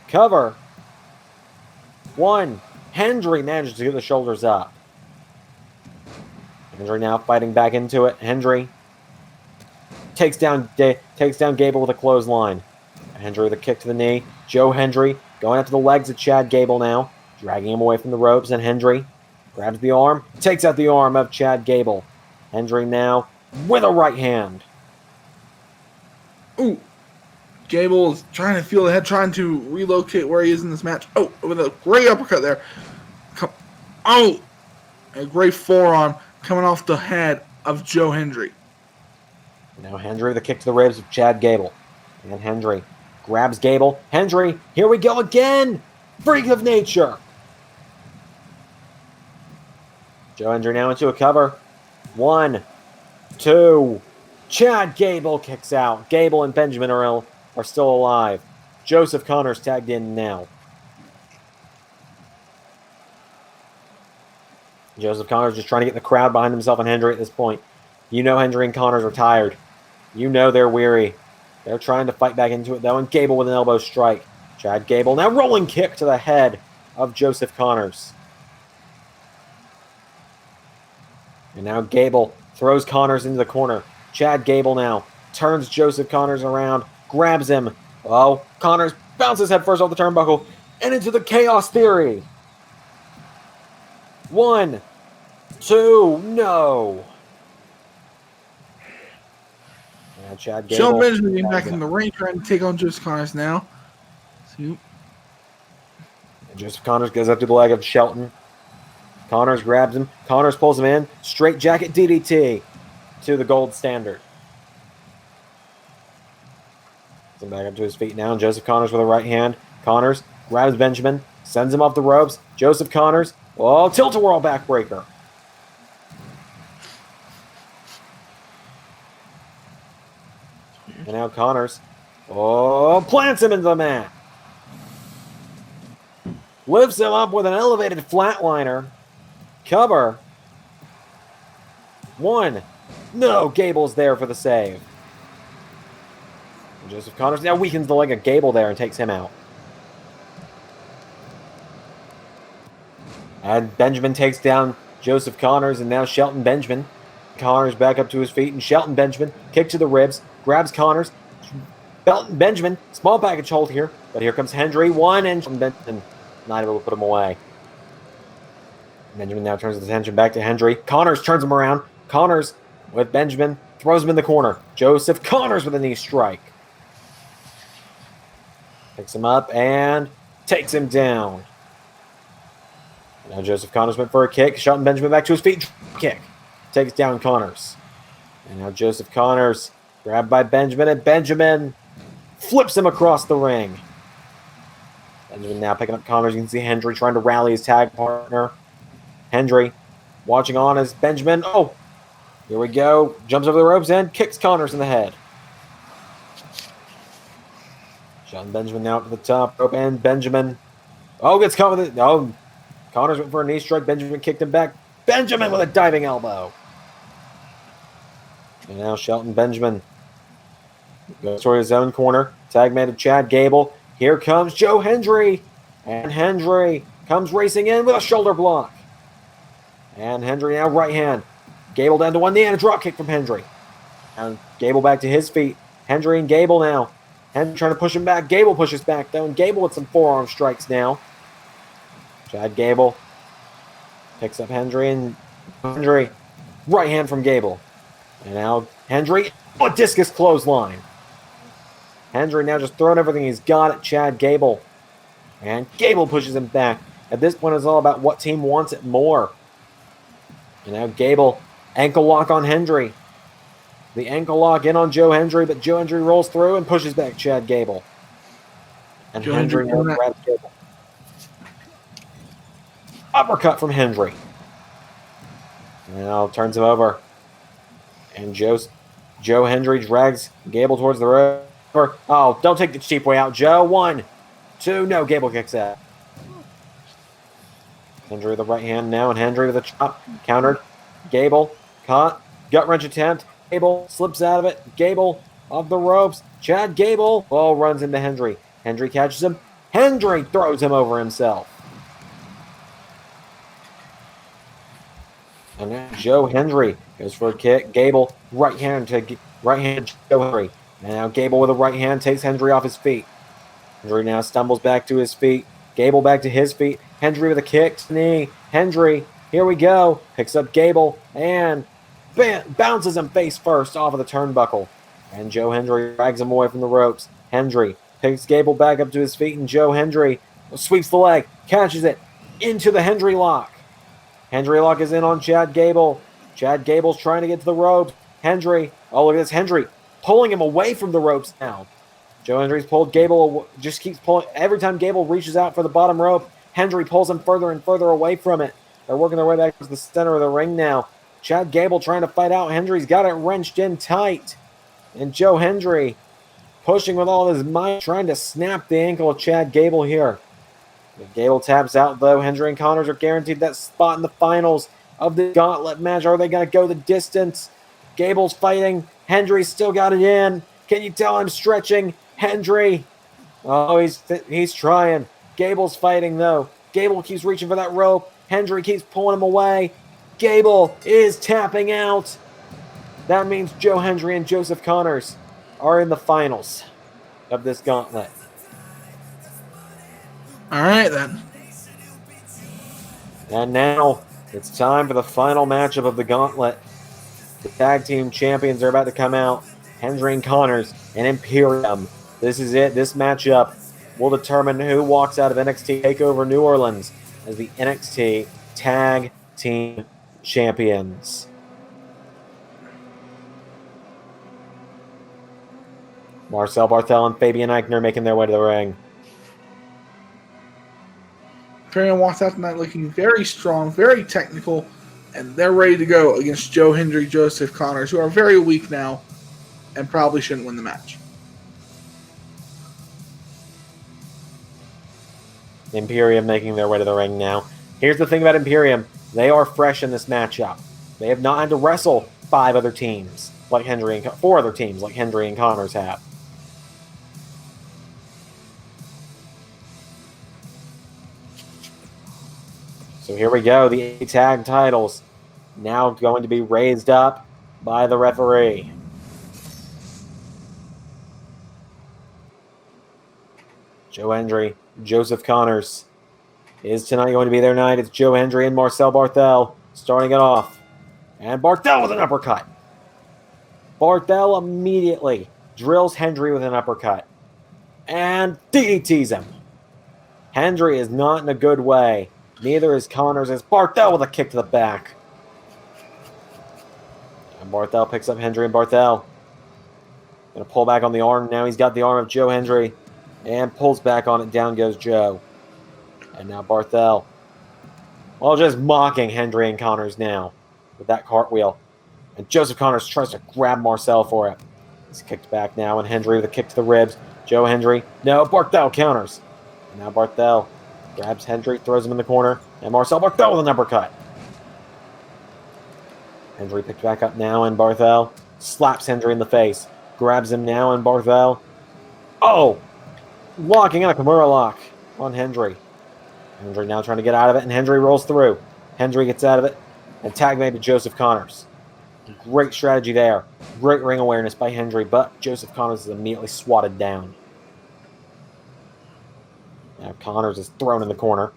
Cover. One. Hendry manages to get the shoulders up. Hendry now fighting back into it. Hendry takes down Gable with a clothesline. Hendry with a kick to the knee. Joe Hendry going after the legs of Chad Gable now, dragging him away from the ropes, and Hendry grabs the arm, takes out the arm of Chad Gable. Hendry now with a right hand. Ooh. Gable is trying to feel the head, trying to relocate where he is in this match. Oh, with a great uppercut there. A great forearm coming off the head of Joe Hendry. Now Hendry with a kick to the ribs of Chad Gable. And Hendry grabs Gable. Hendry, here we go again! Freak of nature! Joe Hendry now into a cover. 1, 2. Chad Gable kicks out. Gable and Benjamin are still alive. Joseph Connors tagged in now. Joseph Connors just trying to get the crowd behind himself and Hendry at this point. You know Hendry and Connors are tired. You know they're weary. They're trying to fight back into it, though, and Gable with an elbow strike. Chad Gable now rolling kick to the head of Joseph Connors. And now Gable throws Connors into the corner. Chad Gable now turns Joseph Connors around, grabs him. Oh, Connors bounces head first off the turnbuckle and into the Chaos Theory. 1, 2, no. Now Chad Gable. Shelton Benjamin getting back in the ring, trying to take on Joseph Connors now. See. Joseph Connors goes up to the leg of Shelton. Connors grabs him. Connors pulls him in. Straight jacket DDT to the gold standard. Gets him back up to his feet now. And Joseph Connors with a right hand. Connors grabs Benjamin. Sends him off the ropes. Joseph Connors. Oh, tilt-a-whirl backbreaker. And now Connors. Oh, plants him into the mat. Lifts him up with an elevated flatliner. Cover. 1. No, Gable's there for the save. And Joseph Connors now weakens the leg of Gable there and takes him out. And Benjamin takes down Joseph Connors, and now Shelton Benjamin. Connors back up to his feet, and Shelton Benjamin, kick to the ribs, grabs Connors. Benjamin, small package hold here, but here comes Hendry. 1, and Shelton Benjamin not able to put him away. Benjamin now turns his attention back to Hendry. Connors turns him around. Connors with Benjamin, throws him in the corner. Joseph Connors with a knee strike. Picks him up and takes him down. Now Joseph Connors went for a kick. Shelton Benjamin back to his feet. Kick. Takes down Connors. And now Joseph Connors grabbed by Benjamin, and Benjamin flips him across the ring. Benjamin now picking up Connors. You can see Hendry trying to rally his tag partner. Hendry watching on as Benjamin. Oh, here we go. Jumps over the ropes and kicks Connors in the head. Shelton Benjamin now to the top rope, and Benjamin. Oh, gets caught with it. Oh, Connors went for a knee strike. Benjamin kicked him back. Benjamin with a diving elbow. And now Shelton Benjamin goes toward his own corner. Tag made of Chad Gable. Here comes Joe Hendry. And Hendry comes racing in with a shoulder block. And Hendry now right hand. Gable down to one knee and a drop kick from Hendry. And Gable back to his feet. Hendry and Gable now. Hendry trying to push him back. Gable pushes back though. And Gable with some forearm strikes now. Chad Gable picks up Hendry, and Hendry right hand from Gable. And now Hendry, a discus clothesline. Hendry now just throwing everything he's got at Chad Gable. And Gable pushes him back. At this point, it's all about what team wants it more. And now Gable, ankle lock on Hendry. The ankle lock in on Joe Hendry, but Joe Hendry rolls through and pushes back Chad Gable. And Joe Hendry now grabs Gable. Uppercut from Hendry. Now turns him over. And Joe Hendry drags Gable towards the rope. Oh, don't take the cheap way out, Joe. 1, 2, no, Gable kicks out. Hendry with the right hand now, and Hendry with a chop. Countered. Gable, caught. Gut wrench attempt. Gable slips out of it. Gable off the ropes. Chad Gable, ball runs into Hendry. Hendry catches him. Hendry throws him over himself. And now Joe Hendry goes for a kick. Gable, right hand Joe Hendry. And now Gable with a right hand takes Hendry off his feet. Hendry now stumbles back to his feet. Gable back to his feet. Hendry with a kick, knee. Hendry, here we go. Picks up Gable and bounces him face first off of the turnbuckle. And Joe Hendry drags him away from the ropes. Hendry picks Gable back up to his feet, and Joe Hendry sweeps the leg, catches it into the Hendry lock. Hendry lock is in on Chad Gable. Chad Gable's trying to get to the ropes. Hendry, oh look at this, Hendry pulling him away from the ropes now. Joe Hendry's pulled Gable, just keeps pulling. Every time Gable reaches out for the bottom rope, Hendry pulls him further and further away from it. They're working their way back to the center of the ring now. Chad Gable trying to fight out. Hendry's got it wrenched in tight. And Joe Hendry pushing with all his might, trying to snap the ankle of Chad Gable here. If Gable taps out, though, Hendry and Connors are guaranteed that spot in the finals of the Gauntlet match. Are they going to go the distance? Gable's fighting. Hendry's still got it in. Can you tell I'm stretching? Hendry. Oh, he's trying. Gable's fighting, though. Gable keeps reaching for that rope. Hendry keeps pulling him away. Gable is tapping out. That means Joe Hendry and Joseph Connors are in the finals of this gauntlet. All right, then. And now it's time for the final matchup of the gauntlet. The tag team champions are about to come out. Hendry and Connors and Imperium. This is it. This matchup will determine who walks out of NXT TakeOver New Orleans as the NXT Tag Team Champions. Marcel Barthel and Fabian Eichner making their way to the ring. Karrion walks out tonight looking very strong, very technical, and they're ready to go against Joe Hendry, Joseph Connors, who are very weak now and probably shouldn't win the match. Imperium making their way to the ring now. Here's the thing about Imperium. They are fresh in this matchup. They have not had to wrestle four other teams like Hendry and Connors have. So here we go. The tag titles now going to be raised up by the referee. Joe Hendry, Joseph Connors. Is tonight going to be their night? It's Joe Hendry and Marcel Barthel starting it off. And Barthel with an uppercut. Barthel immediately drills Hendry with an uppercut. And DDTs him. Hendry is not in a good way. Neither is Connors. As Barthel with a kick to the back. And Barthel picks up Hendry and Barthel. Gonna pull back on the arm. Now he's got the arm of Joe Hendry. And pulls back on it. Down goes Joe. And now Barthel. Well, just mocking Hendry and Connors now with that cartwheel. And Joseph Connors tries to grab Marcel for it. He's kicked back now, and Hendry with a kick to the ribs. Joe Hendry. No, Barthel counters. And now Barthel grabs Hendry, throws him in the corner. And Marcel Barthel with an uppercut. Hendry picked back up now, and Barthel slaps Hendry in the face. Grabs him now, and Barthel. Oh! Locking in a Kimura lock on Hendry. Hendry now trying to get out of it, and Hendry rolls through. Hendry gets out of it, and tag made to Joseph Connors. Great strategy there. Great ring awareness by Hendry, but Joseph Connors is immediately swatted down. Now Connors is thrown in the corner.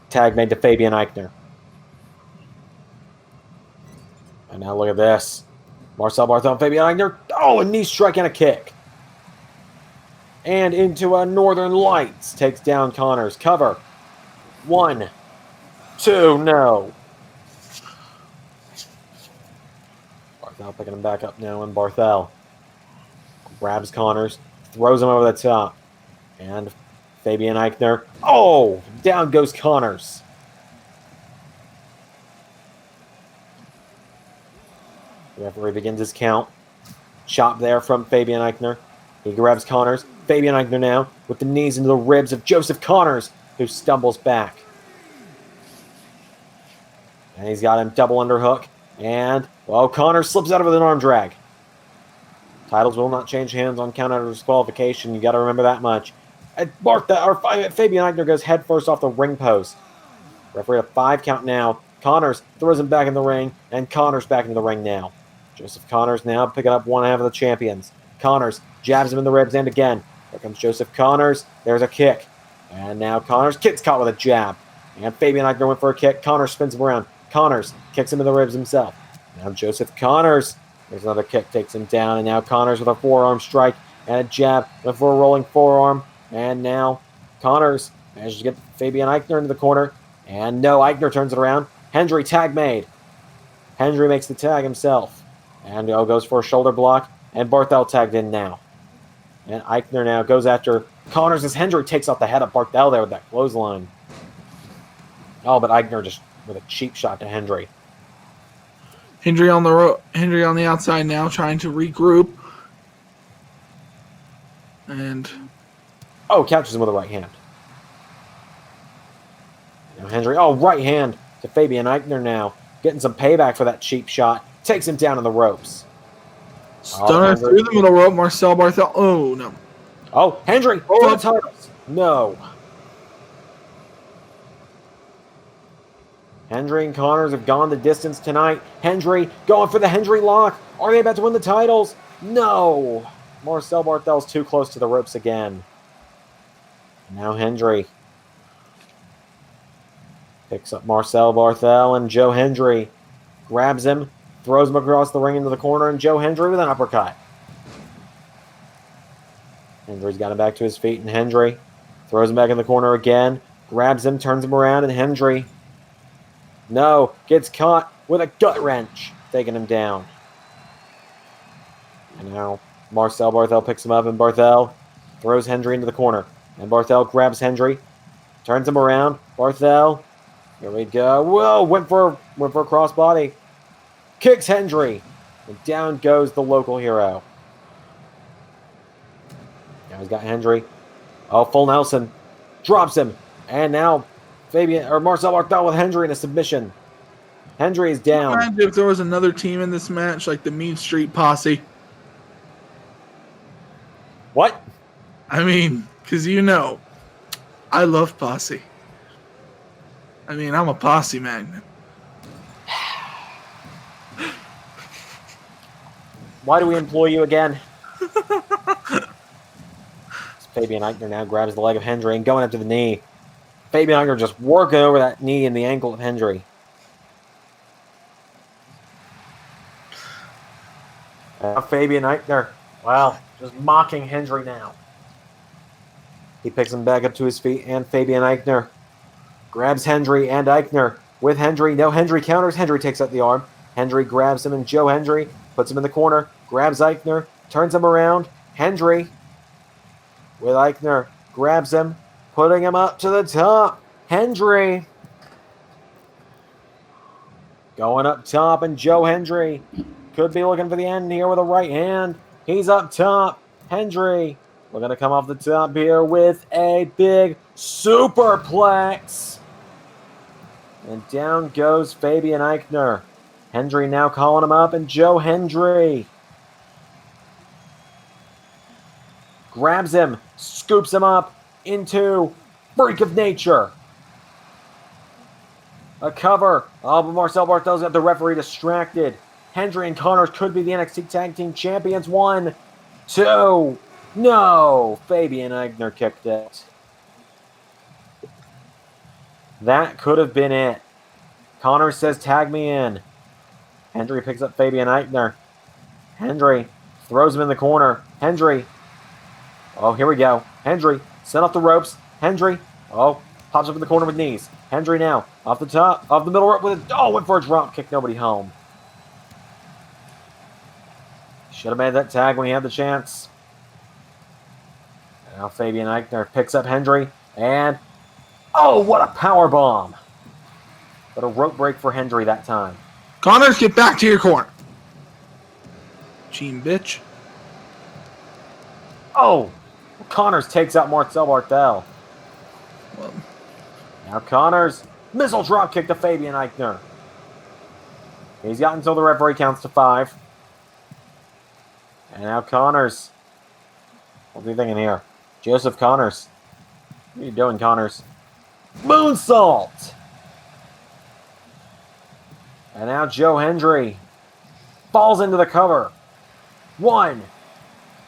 Tag made to Fabian Eichner. And now look at this. Marcel Barthel and Fabian Eichner. Oh, a knee strike and a kick. And into a Northern Lights. Takes down Connors. Cover. 1, 2, no. Barthel picking him back up now, and Barthel grabs Connors, throws him over the top. And Fabian Eichner. Oh! Down goes Connors. The referee begins his count. Chop there from Fabian Eichner. He grabs Connors. Fabian Eichner now with the knees into the ribs of Joseph Connors, who stumbles back. And he's got him double underhook. And, well, Connors slips out of it with an arm drag. Titles will not change hands on count out of disqualification. You got to remember that much. And Fabian Eichner goes headfirst off the ring post. Referee a 5 count now. Connors throws him back in the ring, and Connors back into the ring now. Joseph Connors now picking up one half of the champions. Connors jabs him in the ribs, and again. Here comes Joseph Connors. There's a kick. And now Connors gets caught with a jab. And Fabian Eichner went for a kick. Connors spins him around. Connors kicks him in the ribs himself. Now Joseph Connors. There's another kick, takes him down. And now Connors with a forearm strike and a jab. Went for a rolling forearm. And now Connors manages to get Fabian Eichner into the corner. And no, Eichner turns it around. Hendry tag made. Hendry makes the tag himself. And goes for a shoulder block. And Barthel tagged in now. And Eichner now goes after Connors as Hendry takes off the head of Barthel there with that clothesline. Oh, but Eichner just with a cheap shot to Hendry. Hendry on the outside now, trying to regroup. And catches him with a right hand. Now Hendry, right hand to Fabian Eichner now. Getting some payback for that cheap shot. Takes him down in the ropes. Stunner through the middle rope. Marcel Barthel. Oh, no. Oh, Hendry for the titles. No. Hendry and Connors have gone the distance tonight. Hendry going for the Hendry lock. Are they about to win the titles? No. Marcel Barthel's too close to the ropes again. Now Hendry picks up Marcel Barthel, and Joe Hendry grabs him, throws him across the ring into the corner, and Joe Hendry with an uppercut. Hendry's got him back to his feet, and Hendry throws him back in the corner again, grabs him, turns him around, and Hendry, no, gets caught with a gut wrench, taking him down. And now Marcel Barthel picks him up, and Barthel throws Hendry into the corner. And Barthel grabs Hendry, turns him around. Barthel, here we go. Whoa, went for a crossbody. Kicks Hendry. And down goes the local hero. Now he's got Hendry. Oh, full Nelson. Drops him. And now Marcel Barthel with Hendry in a submission. Hendry is down. Imagine if there was another team in this match, like the Mean Street Posse. What? I mean, because I love Posse. I mean, I'm a Posse magnet. Why do we employ you again? Fabian Eichner now grabs the leg of Hendry and going up to the knee. Fabian Eichner just working over that knee and the ankle of Hendry. Fabian Eichner, wow, just mocking Hendry now. He picks him back up to his feet, and Fabian Eichner grabs Hendry and Eichner. With Hendry, no, Hendry counters. Hendry takes out the arm. Hendry grabs him, and Joe Hendry puts him in the corner, grabs Eichner, turns him around. Hendry with Eichner grabs him, putting him up to the top. Hendry going up top, and Joe Hendry could be looking for the end here with a right hand. He's up top. Hendry, we're going to come off the top here with a big superplex. And down goes Fabian Eichner. Hendry now calling him up, and Joe Hendry grabs him, scoops him up into Freak of Nature. A cover. Oh, but Marcel Barthel's got the referee distracted. Hendry and Connors could be the NXT Tag Team Champions. 1, 2. No! Fabian Eichner kicked it. That could have been it. Connors says, tag me in. Hendry picks up Fabian Eichner. Hendry throws him in the corner. Hendry. Oh, here we go. Hendry sent off the ropes. Hendry. Oh, pops up in the corner with knees. Hendry now off the top, off the middle rope with went for a drop kick. Nobody home. Should have made that tag when he had the chance. Now Fabian Eichner picks up Hendry, and oh, what a power bomb! But a rope break for Hendry that time. Connors, get back to your corner. Cheating bitch. Oh, Connors takes out Marcel Barthel. Well, now Connors, missile drop kick to Fabian Eichner. He's got until the referee counts to 5. And now Connors. What are you thinking here? Joseph Connors. What are you doing, Connors? Moonsault! And now Joe Hendry falls into the cover. 1,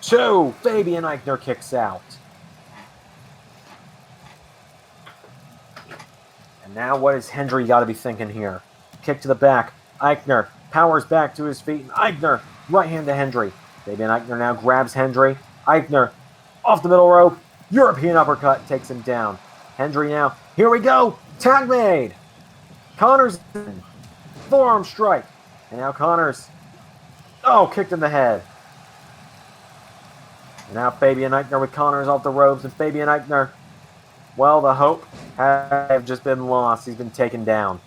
2. Fabian Eichner kicks out. And now what has Hendry got to be thinking here? Kick to the back. Eichner powers back to his feet. Eichner, right hand to Hendry. Fabian Eichner now grabs Hendry. Eichner off the middle rope. European uppercut takes him down. Hendry now. Here we go. Tag made. Connors. Forearm strike. And now Connors. Oh, kicked in the head. And now Fabian Eichner with Connors off the ropes. And Fabian Eichner, well, the hope have just been lost. He's been taken down.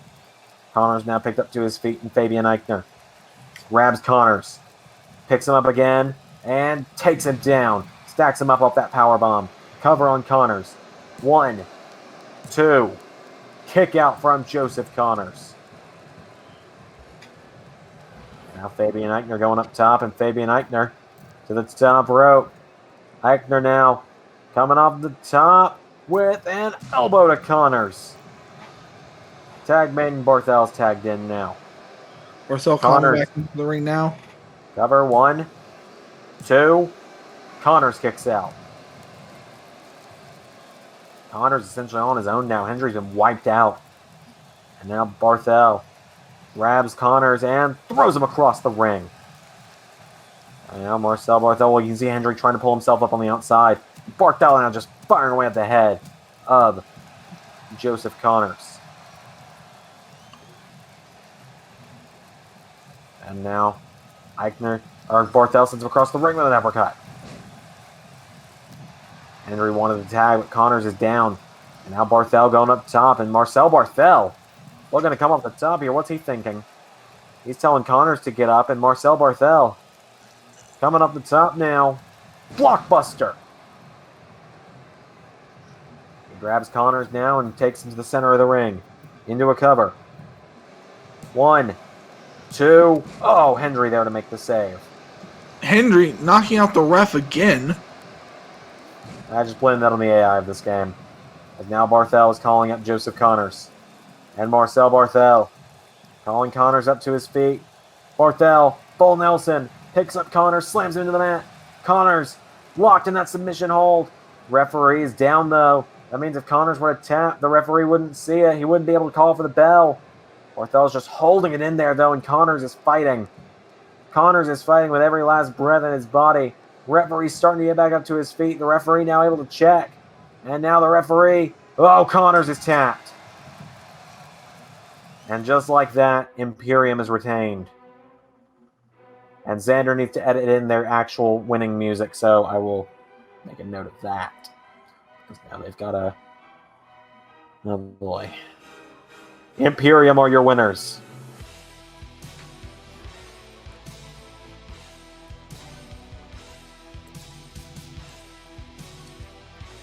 Connors now picked up to his feet. And Fabian Eichner grabs Connors. Picks him up again. And takes him down. Stacks him up off that powerbomb. Cover on Connors. 1, 2. Kick out from Joseph Connors. Now Fabian Eichner going up top, and Fabian Eichner to the top rope. Eichner now coming off the top with an elbow to Connors. Tag made and Barthel's tagged in now. Marcel Connors back into the ring now. Cover 1, 2. Connors kicks out. Connors essentially on his own now. Hendry's been wiped out. And now Barthel grabs Connors and throws him across the ring. And now Marcel Barthel, well, you can see Hendry trying to pull himself up on the outside. Barthel now just firing away at the head of Joseph Connors. And now Barthel sends him across the ring with an uppercut. Hendry wanted to tag, but Connors is down. And now Barthel going up top, and Marcel Barthel looking to come off the top here. What's he thinking? He's telling Connors to get up, and Marcel Barthel coming up the top now. Blockbuster. He grabs Connors now and takes him to the center of the ring. Into a cover. 1, 2. Oh, Hendry there to make the save. Hendry knocking out the ref again. I just blamed that on the AI of this game. As now Barthel is calling up Joseph Connors. And Marcel Barthel calling Connors up to his feet. Barthel, full Nelson, picks up Connors, slams him into the mat. Connors locked in that submission hold. Referee is down though. That means if Connors were to tap, the referee wouldn't see it. He wouldn't be able to call for the bell. Barthel's just holding it in there though, and Connors is fighting. Connors is fighting with every last breath in his body. Referee's starting to get back up to his feet. The referee now able to check. And now the referee, oh, Connors is tapped. And just like that, Imperium is retained. And Xander needs to edit in their actual winning music, so I will make a note of that. Because now they've got a... Oh boy. Imperium are your winners.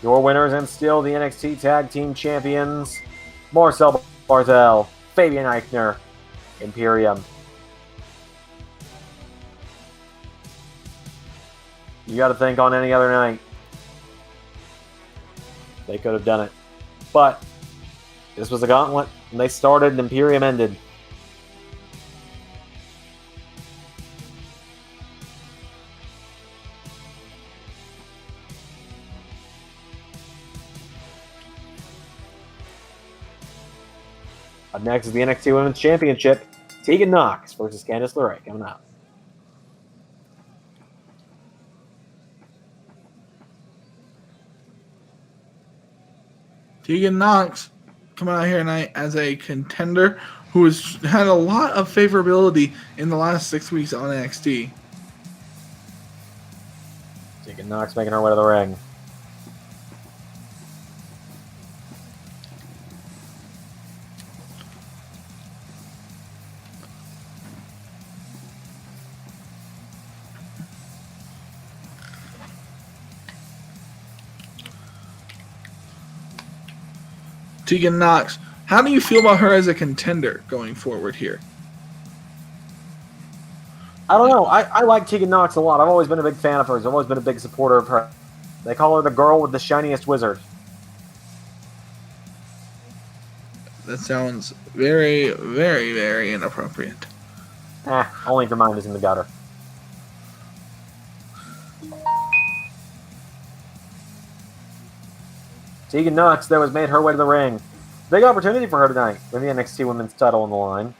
Your winners and still the NXT Tag Team Champions, Marcel Barthel, Fabian Eichner, Imperium. You got to think on any other night, they could have done it. But this was a gauntlet, and they started and Imperium ended. Up next is the NXT Women's Championship. Tegan Nox versus Candice LeRae coming up. Tegan Nox coming out here tonight as a contender who has had a lot of favorability in the last 6 weeks on NXT. Tegan Nox making her way to the ring. Tegan Nox, how do you feel about her as a contender going forward here? I don't know. I like Tegan Nox a lot. I've always been a big fan of hers. I've always been a big supporter of her. They call her the girl with the shiniest wizard. That sounds very, very, very inappropriate. Only if your mind is in the gutter. Tegan Nox, though, has made her way to the ring. Big opportunity for her tonight with the NXT Women's title on the line.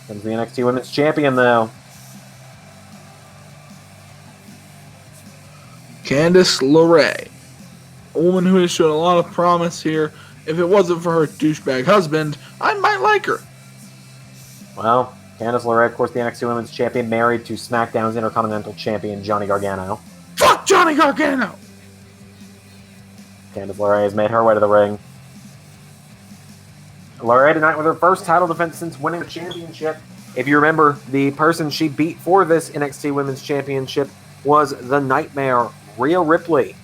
Comes the NXT Women's Champion, though. Candice LeRae. A woman who has shown a lot of promise here. If it wasn't for her douchebag husband, I might like her. Well, Candice LeRae, of course, the NXT Women's Champion, married to SmackDown's Intercontinental Champion, Johnny Gargano. Fuck Johnny Gargano! Candice LeRae has made her way to the ring. LeRae tonight with her first title defense since winning the championship. If you remember, the person she beat for this NXT Women's Championship was the Nightmare, Rhea Ripley.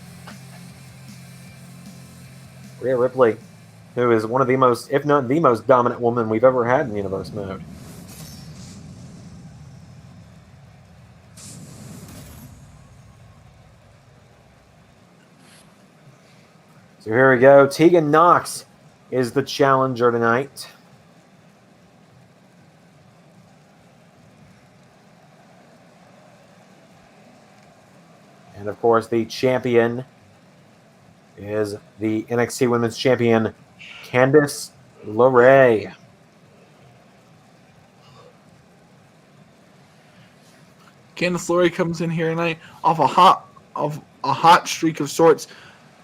Rhea Ripley who is one of the most, if not the most dominant woman we've ever had in Universe mode. So here we go. Tegan Nox is the challenger tonight. And of course, the champion is the NXT Women's Champion, Candice LeRae. Candice LeRae comes in here tonight off a hot streak of sorts,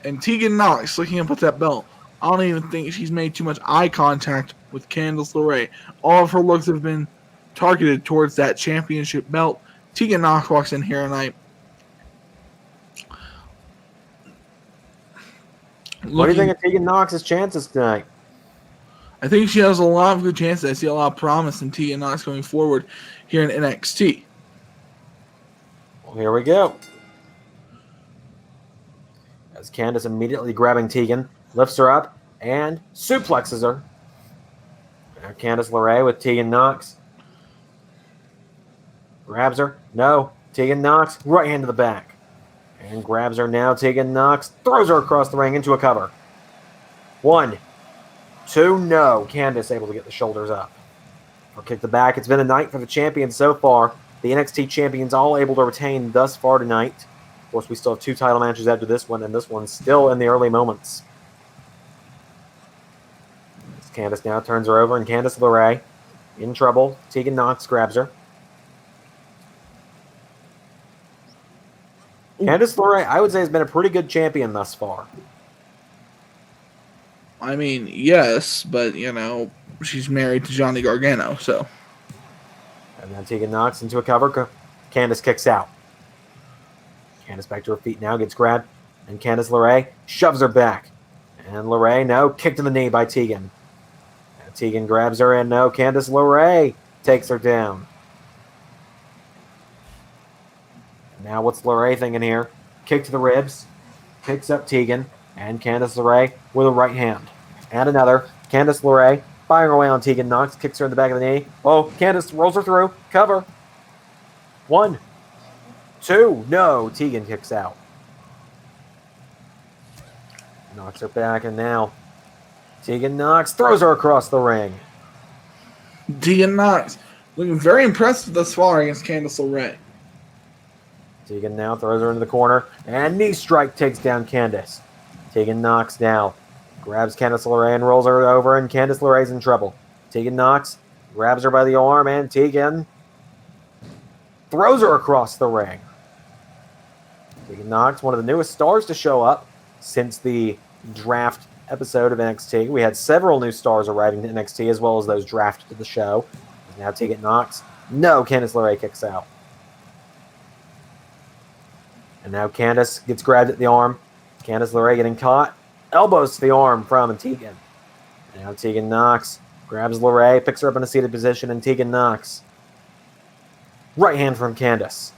and Tegan Nox looking up at that belt. I don't even think she's made too much eye contact with Candice LeRae. All of her looks have been targeted towards that championship belt. Tegan Nox walks in here tonight. What do you think of Tegan Nox's chances tonight? I think she has a lot of good chances. I see a lot of promise in Tegan Nox going forward here in NXT. Well, here we go. As Candice immediately grabbing Tegan, lifts her up, and suplexes her. Now Candice LeRae with Tegan Nox. Grabs her. No. Tegan Nox, right hand to the back. And grabs her now. Tegan Nox throws her across the ring into a cover. 1, 2, no. Candice able to get the shoulders up. Or kick the back. It's been a night for the champions so far. The NXT champions all able to retain thus far tonight. Of course, we still have 2 title matches after this one, and this one's still in the early moments. As Candice now turns her over, and Candice LeRae in trouble. Tegan Nox grabs her. Candice LeRae, I would say, has been a pretty good champion thus far. I mean, yes, but, she's married to Johnny Gargano, so. And then Tegan Nox into a cover. Candice kicks out. Candice back to her feet now, gets grabbed. And Candice LeRae shoves her back. And LeRae, no, kick to the knee by Tegan. And Tegan grabs her, and no, Candice LeRae takes her down. Now what's LeRae thinking here? Kick to the ribs. Picks up Tegan. And Candice LeRae with a right hand. And another. Candice LeRae firing away on Tegan Nox. Kicks her in the back of the knee. Oh, Candice rolls her through. Cover. 1, 2. No. Tegan kicks out. Knocks her back. And now Tegan Nox throws her across the ring. Tegan Nox looking very impressive thus far against Candice LeRae. Tegan now throws her into the corner, and knee strike takes down Candice. Tegan Nox now grabs Candice LeRae and rolls her over, and Candice LeRae's in trouble. Tegan Nox grabs her by the arm, and Tegan throws her across the ring. Tegan Nox, one of the newest stars to show up since the draft episode of NXT. We had several new stars arriving to NXT, as well as those drafted to the show. Now Tegan Nox. No, Candice LeRae kicks out. And now Candice gets grabbed at the arm. Candice LeRae getting caught. Elbows to the arm from Tegan. And now Tegan Nox grabs LeRae, picks her up in a seated position, and Tegan Nox. Right hand from Candice.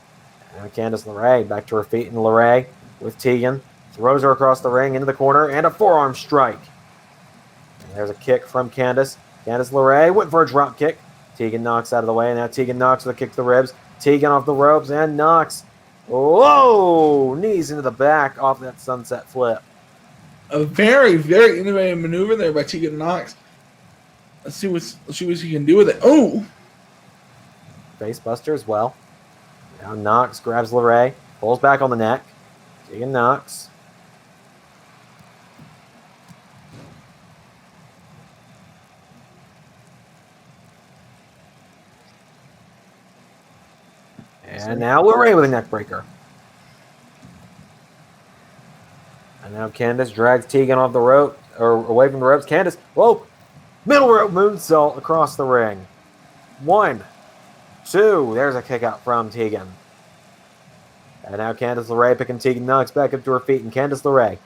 And now Candice LeRae back to her feet, and LeRae with Tegan throws her across the ring into the corner, and a forearm strike. And there's a kick from Candice. Candice LeRae went for a drop kick. Tegan Nox out of the way, and now Tegan Nox with a kick to the ribs. Tegan off the ropes, and Nox. Whoa! Knees into the back off that sunset flip. A very, very innovative maneuver there by Tegan Nox. Let's see what she can do with it. Oh! Face buster as well. Now Nox grabs LeRae, pulls back on the neck. Tegan Nox. And now LeRae with a neck breaker. And now Candice drags Tegan off the rope, or away from the ropes. Candice, whoa! Middle rope moonsault across the ring. 1, 2. There's a kick out from Tegan. And now Candice LeRae picking Tegan Nox back up to her feet. And Candice LeRae.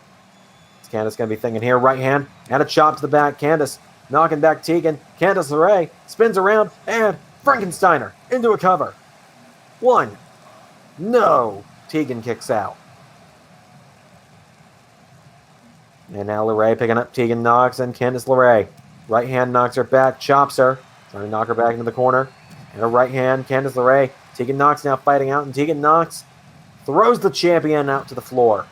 What's Candice going to be thinking here? Right hand and a chop to the back. Candice knocking back Tegan. Candice LeRae spins around and Frankensteiner into a cover. 1. No. Tegan kicks out. And now LeRae picking up Tegan Nox and Candice LeRae. Right hand knocks her back, chops her. Trying to knock her back into the corner. And a right hand, Candice LeRae. Tegan Nox now fighting out, and Tegan Nox throws the champion out to the floor.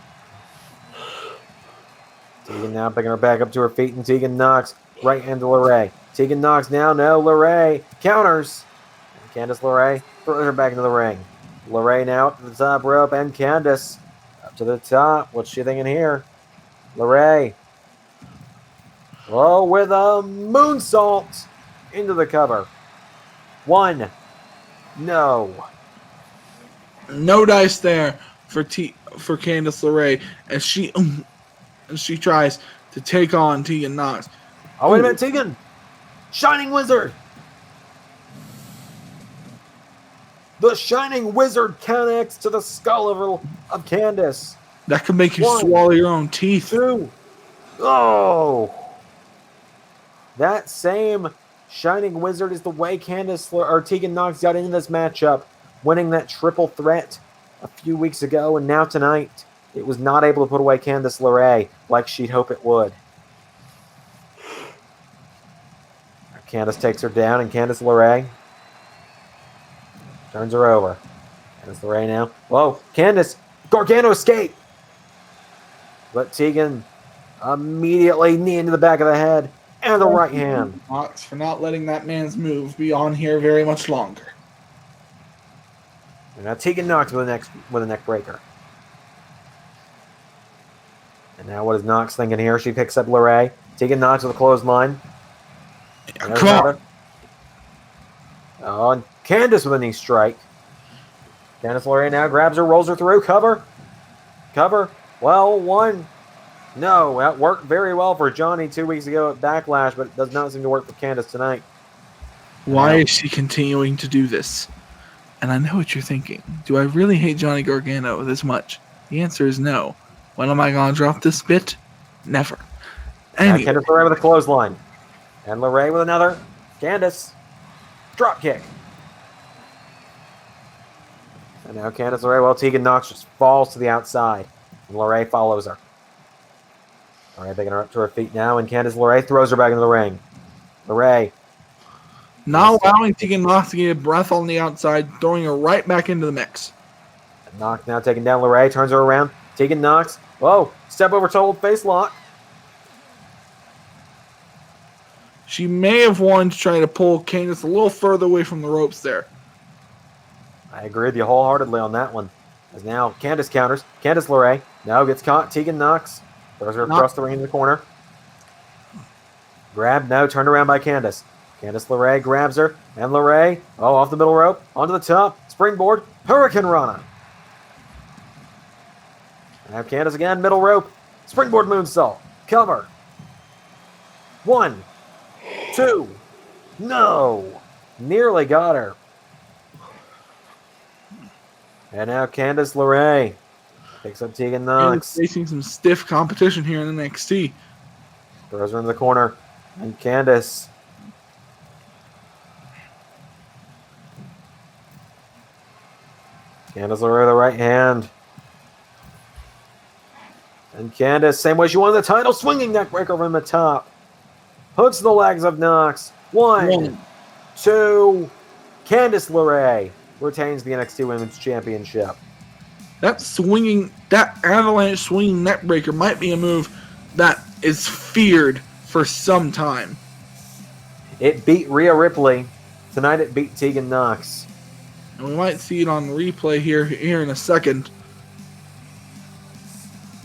Tegan now picking her back up to her feet, and Tegan Nox right hand to LeRae. Tegan Nox now, no, LeRae counters. And Candice LeRae throws her back into the ring. LeRae now up to the top rope, and Candice up to the top. What's she thinking here? LeRae. Oh, with a moonsault into the cover. 1. No. No dice there for Candice LeRae as she tries to take on Tegan Nox. Oh, wait a minute, Tegan! Shining Wizard! The Shining Wizard connects to the skull of Candice. That could make you 1, swallow your own teeth. 2. Oh! That same Shining Wizard is the way Tegan Nox got into this matchup, winning that triple threat a few weeks ago, and now tonight it was not able to put away Candice LeRae like she'd hope it would. Candice takes her down, and Candice LeRae turns her over. Candice LeRae now. Whoa, Candice! Gargano escape! But Tegan immediately knee into the back of the head and the right hand. Nox for not letting that man's move be on here very much longer. And now Tegan Nox with a neck breaker. And now what is Nox thinking here? She picks up LeRae. Tegan Nox with a clothesline. Come on. Oh, and Candice with a knee strike. Candice LeRae now grabs her, rolls her through. Cover. Well, 1. No, that worked very well for Johnny 2 weeks ago at Backlash, but it does not seem to work for Candice tonight. Why is she continuing to do this? And I know what you're thinking. Do I really hate Johnny Gargano this much? The answer is no. When am I going to drop this bit? Never. Anyway. Candice LeRae with a clothesline. And LeRae with another. Candice. Drop kick. And now Candice LeRae, well, Tegan Nox just falls to the outside. And LeRae follows her. LeRae picking her up to her feet now, and Candice LeRae throws her back into the ring. LeRae. Not allowing Tegan Nox to get a breath on the outside, throwing her right back into the mix. And Nox now taking down LeRae, turns her around. Tegan Nox. Whoa, step over total face lock. She may have wanted to try to pull Candice a little further away from the ropes there. I agree with you wholeheartedly on that one. As now Candice counters. Candice LeRae now gets caught. Tegan Nox throws her across the ring in the corner. Grab, no, turned around by Candice. Candice LeRae grabs her, and LeRae, off the middle rope, onto the top, springboard, Hurricane Rana. And now Candice again, middle rope, springboard moonsault, cover. 1, 2, no, nearly got her. And now Candice LeRae picks up Tegan Nox. Facing some stiff competition here in NXT. Throws her in the corner, and Candice. Candice LeRae the right hand. And Candice, same way she won the title, swinging neckbreaker from the top. Hooks the legs of Nox. 1, 2. Candice LeRae retains the NXT Women's Championship. That avalanche swinging neckbreaker might be a move that is feared for some time. It beat Rhea Ripley. Tonight it beat Tegan Nox. And we might see it on replay here in a second.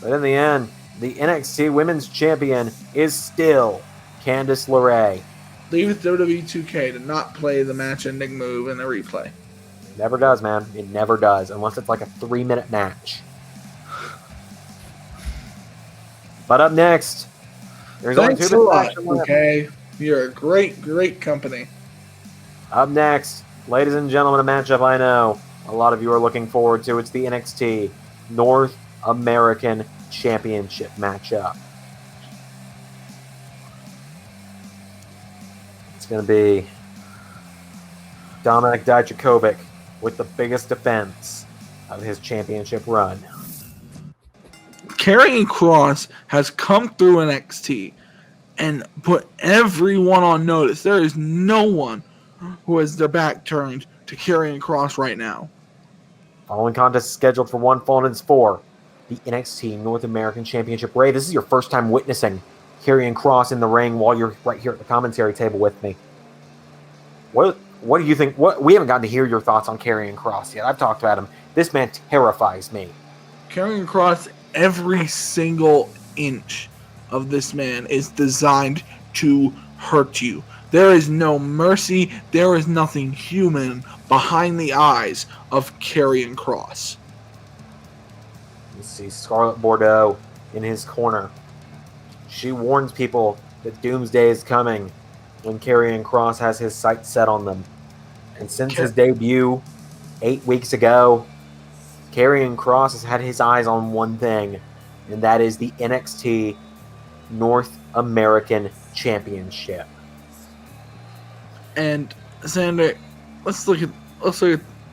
But in the end, the NXT Women's Champion is still Candice LeRae. Leave it to WWE 2K to not play the match-ending move in the replay. It never does, man. It never does, unless it's like a 3-minute match. But up next, there's only 2 minutes left. Okay, you're a great, great company. Up next, ladies and gentlemen, a matchup I know a lot of you are looking forward to. It's the NXT North American Championship matchup. It's going to be Dominik Dijakovic with the biggest defense of his championship run. Karrion Kross has come through NXT and put everyone on notice. There is no one who has their back turned to Karrion Kross right now. Following contest scheduled for one fall, and it's for the NXT North American Championship. Ray, this is your first time witnessing Karrion Kross in the ring while you're right here at the commentary table with me. What do you think? We haven't gotten to hear your thoughts on Karrion Kross yet. I've talked about him. This man terrifies me. Karrion Kross, every single inch of this man is designed to hurt you. There is no mercy. There is nothing human behind the eyes of Karrion Kross. You see Scarlett Bordeaux in his corner. She warns people that doomsday is coming when Karrion Kross has his sights set on them. And since his debut 8 weeks ago, Karrion Kross has had his eyes on one thing, and that is the NXT North American Championship. And Xander, let's look at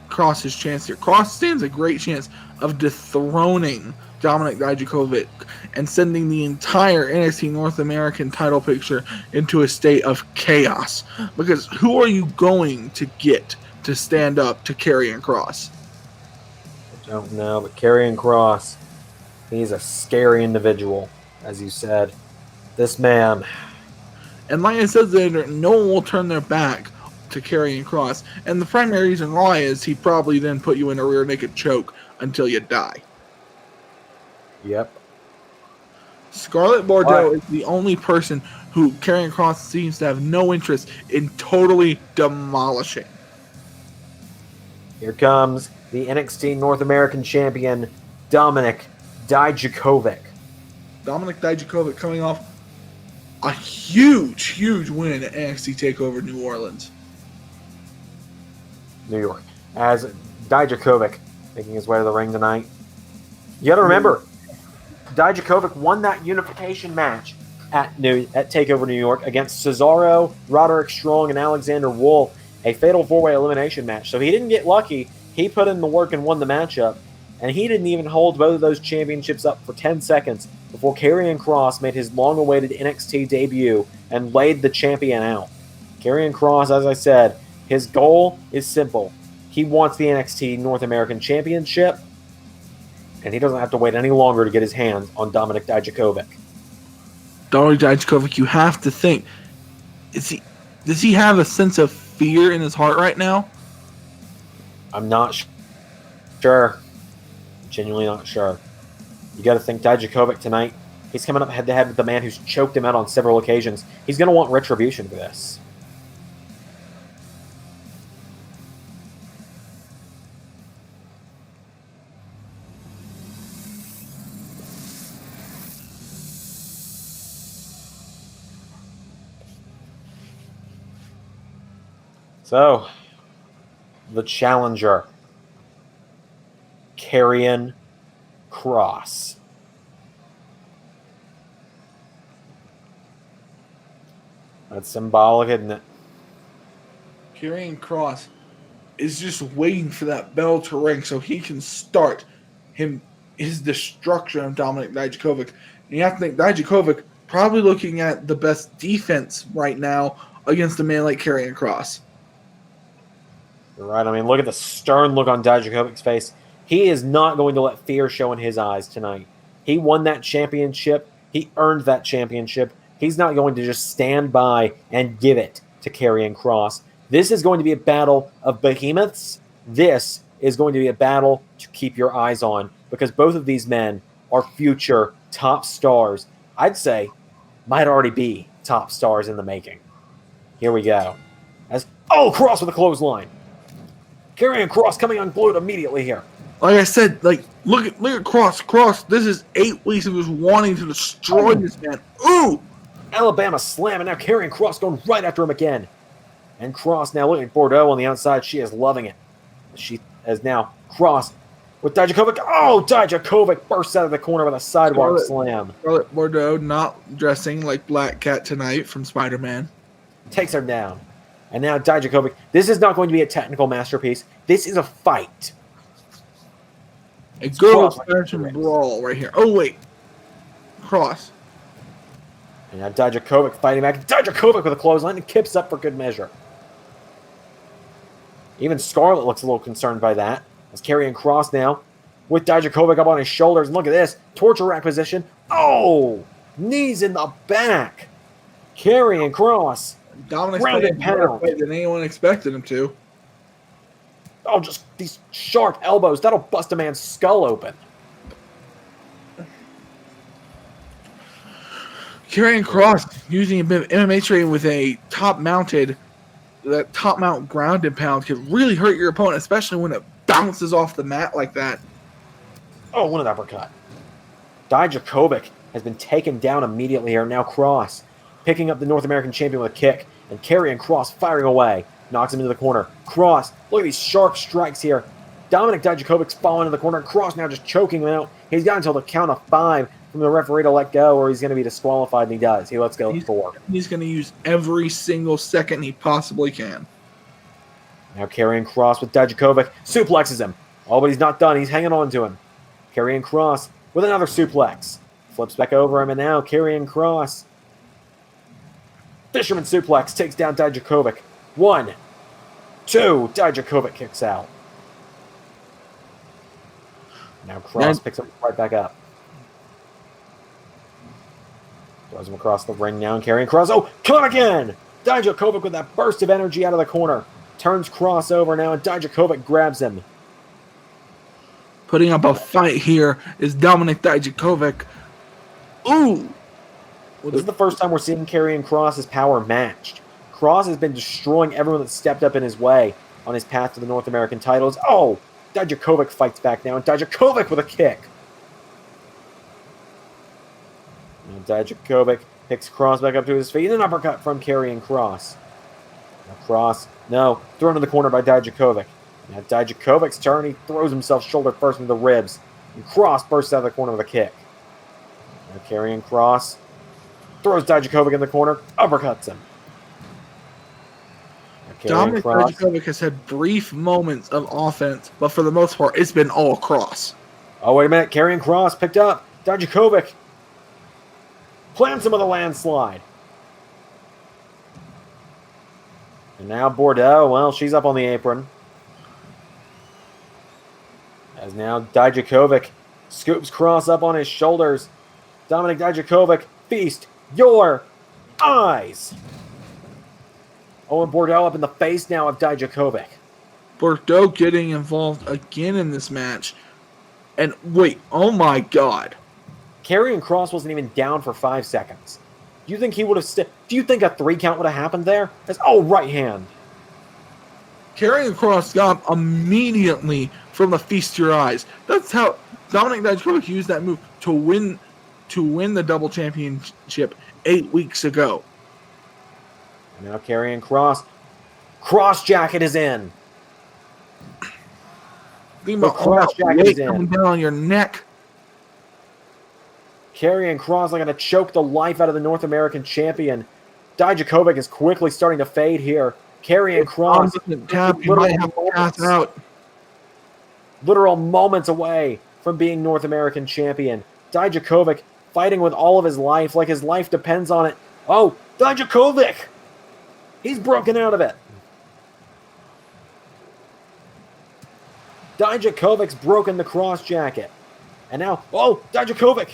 Kross's chance here. Kross stands a great chance of dethroning Dominik Dijakovic and sending the entire NXT North American title picture into a state of chaos. Because who are you going to get to stand up to Karrion Kross? I don't know, but Karrion Kross, he's a scary individual, as you said. This man. And like I said, Xander, no one will turn their back to Karrion Kross. And the primary reason why is he probably then put you in a rear naked choke until you die. Yep. Scarlett Bordeaux is the only person who Karrion Kross seems to have no interest in totally demolishing. Here comes the NXT North American Champion, Dominik Dijakovic. Dominik Dijakovic coming off a huge win at NXT TakeOver New Orleans. New York. As Dijakovic making his way to the ring tonight. You got to remember, Dijakovic won that unification match at TakeOver New York against Cesaro, Roderick Strong, and Alexander Wolf, a fatal four-way elimination match. So he didn't get lucky. He put in the work and won the matchup. And he didn't even hold both of those championships up for 10 seconds before Karrion Kross made his long-awaited NXT debut and laid the champion out. Karrion Kross, as I said, his goal is simple. He wants the NXT North American Championship, and he doesn't have to wait any longer to get his hands on Dominik Dijakovic. Dominik Dijakovic, you have to think, does he have a sense of fear in his heart right now? I'm not sure. Genuinely not sure. You got to think Dijakovic tonight. He's coming up head-to-head with the man who's choked him out on several occasions. He's going to want retribution for this. So, the challenger, Karrion Kross. That's symbolic, isn't it? Karrion Kross is just waiting for that bell to ring so he can start his destruction of Dominik Dijakovic. And you have to think Dijakovic probably looking at the best defense right now against a man like Karrion Kross. You're right. I mean, look at the stern look on Dijakovic's face. He is not going to let fear show in his eyes tonight. He won that championship. He earned that championship. He's not going to just stand by and give it to Karrion Kross. This is going to be a battle of behemoths. This is going to be a battle to keep your eyes on because both of these men are future top stars. I'd say might already be top stars in the making. Here we go. Kross with a clothesline. Karrion Kross coming unglued immediately here. Like I said, look at Kross. Kross, this is 8 weeks of just wanting to destroy this man. Ooh! Alabama slam, and now Karrion Kross going right after him again. And Kross now looking at Bordeaux on the outside. She is loving it. She has now Kross with Dijakovic. Oh, Dijakovic bursts out of the corner with a sidewalk slam. Scarlett Bordeaux not dressing like Black Cat tonight from Spider-Man. Takes her down. And now Dijakovic. This is not going to be a technical masterpiece. This is a fight. A good old-fashioned brawl right here. Oh, wait. Kross. And now Dijakovic fighting back. Dijakovic with a clothesline and kips up for good measure. Even Scarlett looks a little concerned by that. As Karrion Kross now with Dijakovic up on his shoulders. And look at this. Torture rack position. Oh! Knees in the back. Karrion Kross. Dominik's playing better fight than anyone expected him to. Oh, just these sharp elbows. That'll bust a man's skull open. Karrion Kross using a bit of MMA training with a top-mounted, that top-mount ground and pound can really hurt your opponent, especially when it bounces off the mat like that. Oh, what an uppercut. Dijakovic has been taken down immediately here. Now Kross picking up the North American champion with a kick. And Karrion Kross firing away. Knocks him into the corner. Kross, look at these sharp strikes here. Dominik Dijakovic's falling into the corner. Kross now just choking him out. He's got until the count of 5 from the referee to let go, or he's going to be disqualified, and he does. He lets go 4. He's going to use every single second he possibly can. Now Karrion Kross with Dijakovic. Suplexes him. Oh, but he's not done. He's hanging on to him. Karrion Kross with another suplex. Flips back over him, and now Karrion Kross. Fisherman suplex takes down Dijakovic. 1, 2. Dijakovic kicks out. Now Kross picks him right back up. Throws him across the ring now, and Karrion Kross. Oh, come again! Dijakovic with that burst of energy out of the corner. Turns Kross over now, and Dijakovic grabs him. Putting up a fight here is Dominik Dijakovic. Ooh! This is the first time we're seeing Karrion Kross's power matched. Kross has been destroying everyone that stepped up in his way on his path to the North American titles. Oh! Dijakovic fights back now, and Dijakovic with a kick. And Dijakovic picks Kross back up to his feet, and an uppercut from Karrion Kross. Now Kross, no, thrown in the corner by Dijakovic. Now Dijakovic's turn, he throws himself shoulder first into the ribs, and Kross bursts out of the corner with a kick. Now Karrion Kross throws Dijakovic in the corner, uppercuts him. Dominik Dijakovic has had brief moments of offense, but for the most part, it's been all Kross. Oh, wait a minute. Karrion Kross picked up. Dijakovic plants him with a landslide. And now Bordeaux, well, she's up on the apron. As now Dijakovic scoops Kross up on his shoulders. Dominik Dijakovic, feast your eyes. Oh, and Bordeaux up in the face now of Dijakovic. Bordeaux getting involved again in this match. And wait, oh my god. Karrion Kross wasn't even down for 5 seconds. Do you think he would have do you think a 3 count would have happened there? Right hand. Karrion Kross got up immediately from the feast your eyes. That's how Dominik Dijakovic used that move to win the double championship 8 weeks ago. Now Karrion Kross. Cross jacket is in. Think about cross jacket is coming down on your neck. Karrion Kross going to choke the life out of the North American champion. Dijakovic is quickly starting to fade here. Karrion Kross. Literal moments away from being North American champion. Dijakovic fighting with all of his life, like his life depends on it. Oh, Dijakovic! He's broken out of it. Dijakovic's broken the cross jacket. And now, oh, Dijakovic!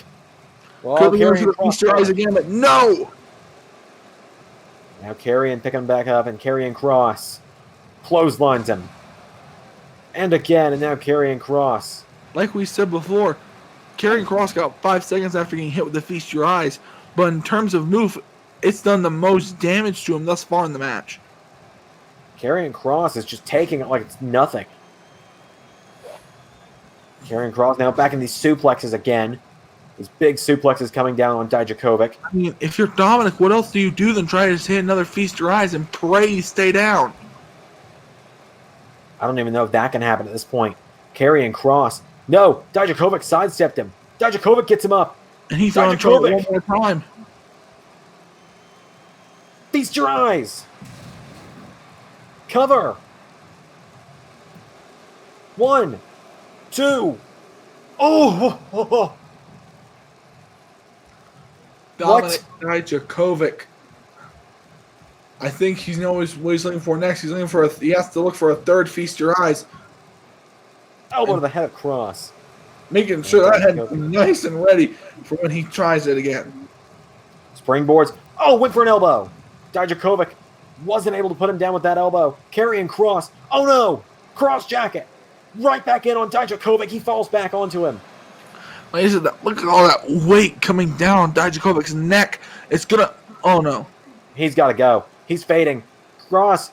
Oh, Karrion Kross again, but no! Now Karrion picking him back up, and Karrion Kross clotheslines him. And again, and now Karrion Kross. Like we said before, Karrion Kross got 5 seconds after getting hit with the Feast Your Eyes, but in terms of move, it's done the most damage to him thus far in the match. Karrion Kross is just taking it like it's nothing. Karrion Kross now back in these suplexes again. These big suplexes coming down on Dijakovic. I mean, if you're Dominik, what else do you do than try to hit another Feast Your Eyes and pray you stay down? I don't even know if that can happen at this point. Karrion Kross. No! Dijakovic sidestepped him. Dijakovic gets him up. And he's on one more time. Feast your eyes! Cover! 1, 2. Oh! Dominik Dijakovic. I think he's knows what he's looking for next. He's looking for he has to look for a third feast your eyes. Elbow to the head of Kross. Making sure that head is nice and ready for when he tries it again. Springboards. Oh, went for an elbow. Dijakovic wasn't able to put him down with that elbow. Karrion Kross. Oh no! Cross jacket. Right back in on Dijakovic. He falls back onto him. Like I said, look at all that weight coming down on Dijakovic's neck. It's gonna. Oh no. He's got to go. He's fading. Kross.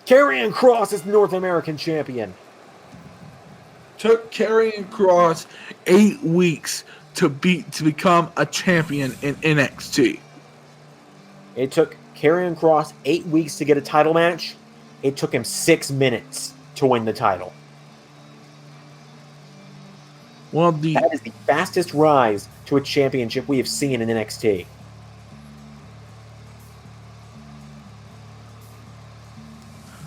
Karrion Kross is the North American champion. Took Karrion Kross 8 weeks to become a champion in NXT. It took Karrion Kross 8 weeks to get a title match. It took him 6 minutes to win the title. Well, that is the fastest rise to a championship we have seen in NXT.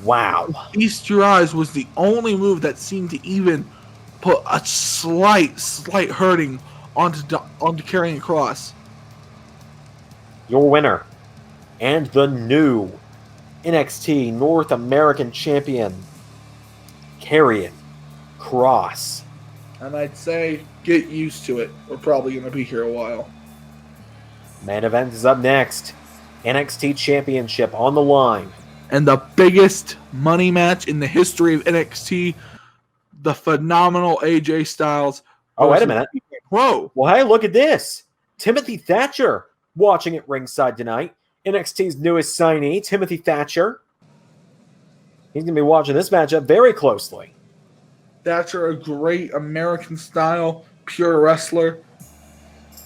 Wow. Feast Your Eyes was the only move that seemed to even put a slight hurting onto Karrion Kross. Your winner and the new NXT North American champion, Karrion Kross. And I'd say get used to it. We're probably going to be here a while. Main event is up next. NXT Championship on the line. And the biggest money match in the history of NXT, the phenomenal AJ Styles. Oh, wait a minute. Whoa. Well, hey, look at this. Timothy Thatcher watching at ringside tonight. NXT's newest signee, Timothy Thatcher. He's going to be watching this matchup very closely. Thatcher, a great American-style, pure wrestler.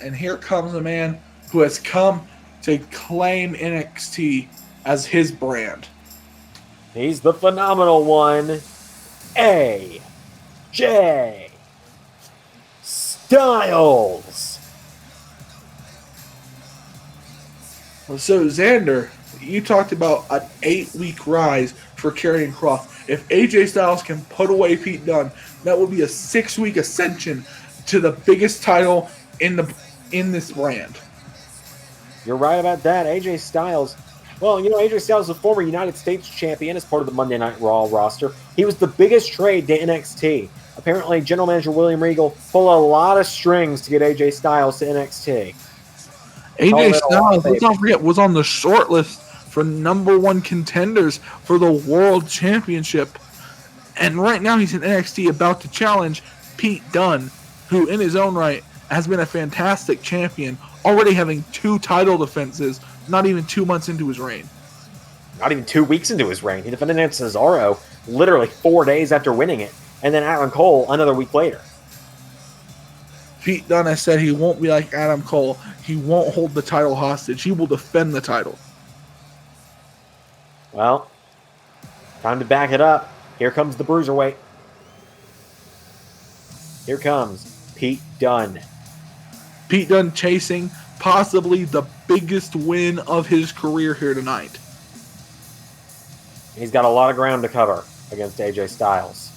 And here comes a man who has come to claim NXT as his brand. He's the phenomenal one, AJ Styles. So, Xander, you talked about an 8-week rise for Karrion Kross. If AJ Styles can put away Pete Dunne, that would be a 6-week ascension to the biggest title in this brand. You're right about that. AJ Styles, well, AJ Styles is a former United States champion as part of the Monday Night Raw roster. He was the biggest trade to NXT. Apparently, General Manager William Regal pulled a lot of strings to get AJ Styles to NXT. AJ Styles, let's not forget, was on the short list for #1 contenders for the World Championship. And right now he's in NXT about to challenge Pete Dunne, who in his own right has been a fantastic champion, already having 2 title defenses, not even 2 months into his reign. Not even 2 weeks into his reign. He defended against Cesaro literally 4 days after winning it, and then Adam Cole another week later. Pete Dunne has said he won't be like Adam Cole. He won't hold the title hostage. He will defend the title. Well, time to back it up. Here comes the Cruiserweight. Here comes Pete Dunne. Pete Dunne chasing possibly the biggest win of his career here tonight. He's got a lot of ground to cover against AJ Styles.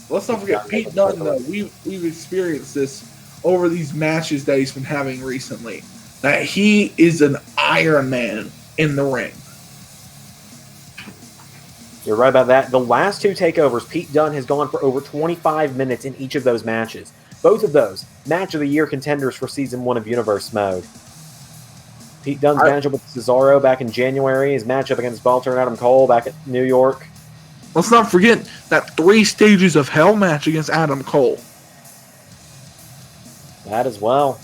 Let's not forget, Pete Dunne, though, we've experienced this over these matches that he's been having recently, that he is an Iron Man in the ring. You're right about that. The last 2 takeovers, Pete Dunne has gone for over 25 minutes in each of those matches. Both of those, Match of the Year contenders for Season 1 of Universe Mode. Pete Dunne's matchup with Cesaro back in January, his matchup against Walter and Adam Cole back at New York. Let's not forget that 3 stages of hell match against Adam Cole. That as well.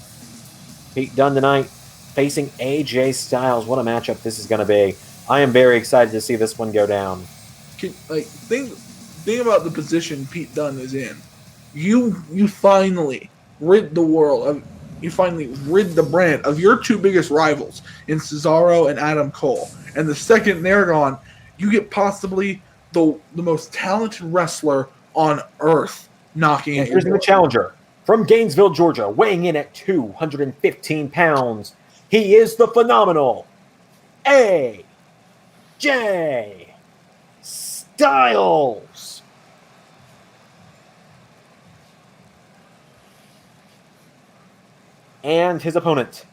Pete Dunne tonight facing AJ Styles. What a matchup this is going to be. I am very excited to see this one go down. Think about the position Pete Dunne is in. You finally rid the world of, you finally rid the brand of your 2 biggest rivals in Cesaro and Adam Cole. And the second they're gone, you get possibly the most talented wrestler on earth knocking at your door. Here's the challenger from Gainesville, Georgia, weighing in at 215 pounds. He is the phenomenal AJ Styles. And his opponent,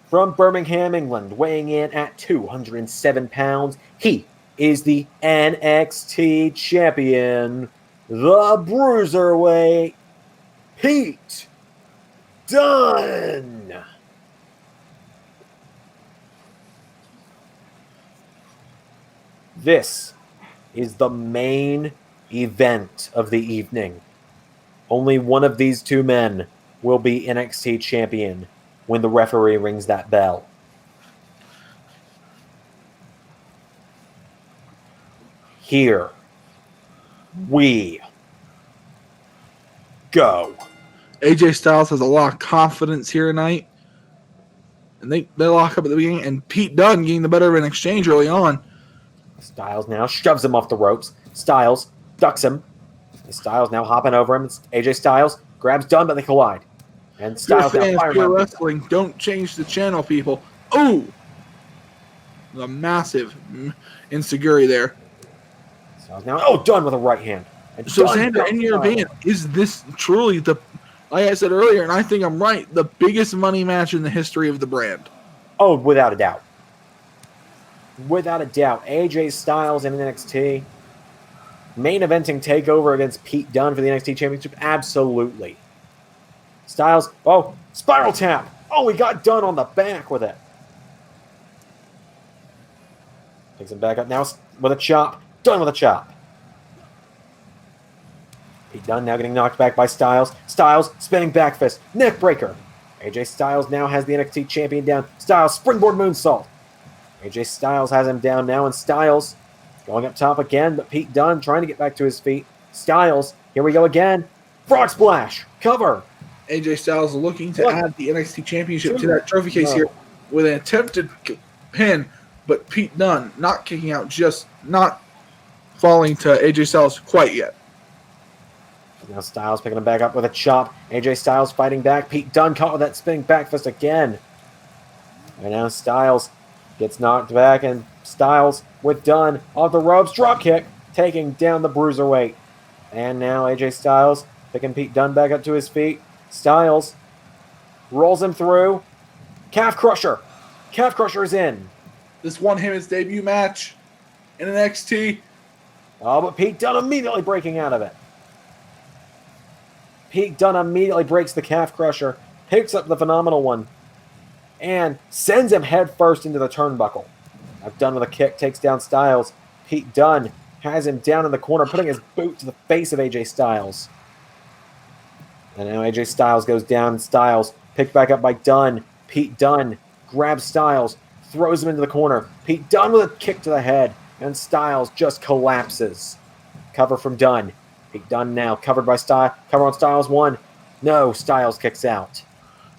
from Birmingham, England, weighing in at 207 pounds, he is the NXT champion, the Cruiserweight, Pete Dunne. This is the main event of the evening. Only one of these two men will be NXT champion when the referee rings that bell. Here we go. AJ Styles has a lot of confidence here tonight. And they lock up at the beginning, and Pete Dunne getting the better of an exchange early on. Styles now shoves him off the ropes. Styles ducks him. Styles now hopping over him. AJ Styles grabs Dunne, but they collide. And Styles now fans, firing pure wrestling. Don't change the channel, people. Ooh! A massive insecurity there. Styles now, Dunne with a right hand. And So, Dunne Xander, in your opinion, is this truly the, like I said earlier, and I think I'm right, the biggest money match in the history of the brand? Oh, without a doubt. Without a doubt. AJ Styles in NXT. Main eventing takeover against Pete Dunne for the NXT Championship? Absolutely. Styles, spiral tap. Oh, he got Dunne on the back with it. Takes him back up now with a chop. Dunne with a chop. Pete Dunne now getting knocked back by Styles. Styles spinning back fist. Neck breaker. AJ Styles now has the NXT champion down. Styles springboard moonsault. AJ Styles has him down now, and Styles going up top again, but Pete Dunne trying to get back to his feet. Styles, here we go again. Frog splash. Cover. AJ Styles looking to add the NXT Championship to that trophy case here with an attempted pin, but Pete Dunne not kicking out, just not falling to AJ Styles quite yet. Now Styles picking him back up with a chop. AJ Styles fighting back. Pete Dunne caught with that spinning back fist again. And now Styles gets knocked back, and Styles with Dunne off the ropes. Drop kick, taking down the Cruiserweight. And now AJ Styles picking Pete Dunne back up to his feet. Styles rolls him through. Calf crusher. Calf crusher is in. This won him his debut match in NXT. Oh, but Pete Dunne immediately breaking out of it. Pete Dunne immediately breaks the calf crusher, picks up the phenomenal one, and sends him head first into the turnbuckle. Now Dunne with a kick takes down Styles. Pete Dunne has him down in the corner, putting his boot to the face of AJ Styles. And now AJ Styles goes down. Styles picked back up by Dunne. Pete Dunne grabs Styles, throws him into the corner. Pete Dunne with a kick to the head, and Styles just collapses. Cover from Dunne. Pete Dunne now covered by Styles. Cover on Styles 1. No, Styles kicks out.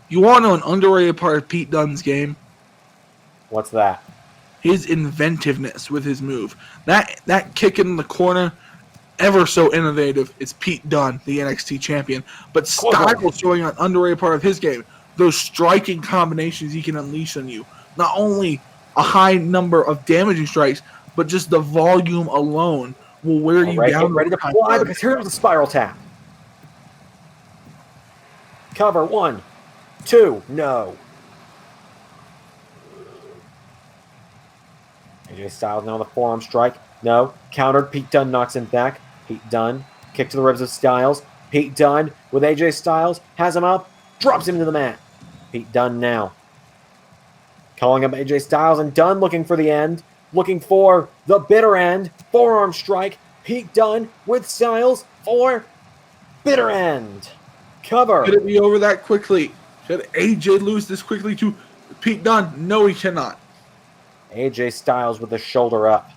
You want to know an underrated part of Pete Dunne's game? What's that? His inventiveness with his move. That kick in the corner, ever so innovative. It's Pete Dunne, the NXT champion. But Styles showing an underrated part of his game. Those striking combinations he can unleash on you. Not only a high number of damaging strikes, but just the volume alone will wear you down. Get ready to fly, because here's the spiral tap. Cover 1, 2, no. AJ Styles now the forearm strike. No. Countered. Pete Dunne knocks him back. Pete Dunne. Kick to the ribs of Styles. Pete Dunne with AJ Styles. Has him up. Drops him to the mat. Pete Dunne now. Calling up AJ Styles, and Dunne looking for the end. Looking for the bitter end. Forearm strike. Pete Dunne with Styles for bitter end. Cover. Could it be over that quickly? Could AJ lose this quickly to Pete Dunne? No, he cannot. AJ Styles with the shoulder up.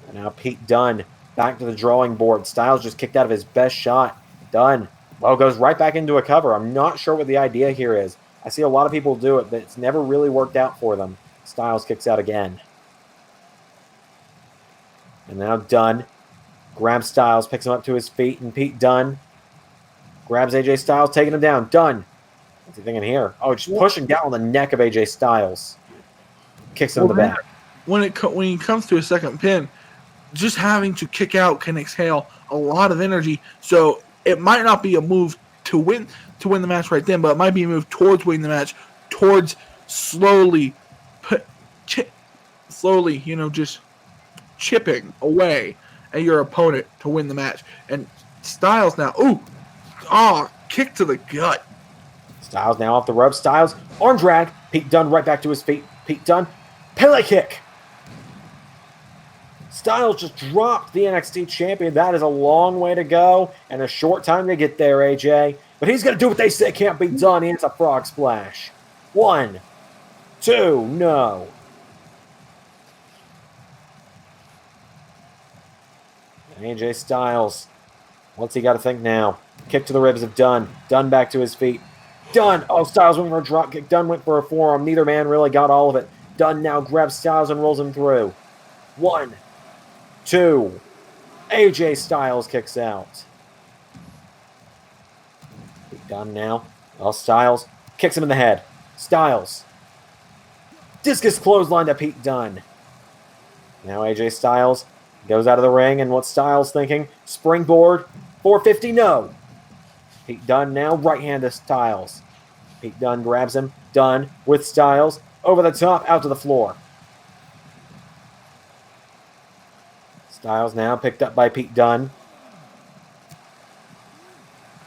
And now Pete Dunne back to the drawing board. Styles just kicked out of his best shot. Dunne, goes right back into a cover. I'm not sure what the idea here is. I see a lot of people do it, but it's never really worked out for them. Styles kicks out again. And now Dunne grabs Styles, picks him up to his feet, and Pete Dunne grabs AJ Styles, taking him down. Dunne. What's he thinking here? Just pushing down on the neck of AJ Styles. Kicks him in the back. When he comes to a second pin, just having to kick out can exhale a lot of energy. So it might not be a move to win the match right then, but it might be a move towards winning the match, towards slowly, just chipping away at your opponent to win the match. And Styles now, kick to the gut. Styles now off the rope. Styles, arm drag. Pete Dunne right back to his feet. Pete Dunne, Pele kick. Styles just dropped the NXT champion. That is a long way to go and a short time to get there, AJ. But he's going to do what they say can't be done. It's a frog splash. 1, 2, no. AJ Styles, what's he got to think now? Kick to the ribs of Dunne. Dunne back to his feet. Dunne. Oh, Styles went for a drop kick. Dunne went for a forearm. Neither man really got all of it. Dunne now grabs Styles and rolls him through. 1, 2. AJ Styles kicks out. Dunne now. Well, Styles kicks him in the head. Styles. Discus clothesline to Pete Dunne. Now AJ Styles goes out of the ring, and what's Styles thinking? Springboard. 450, no. Pete Dunne now, right hand to Styles. Pete Dunne grabs him. Dunne with Styles. Over the top, out to the floor. Styles now picked up by Pete Dunne.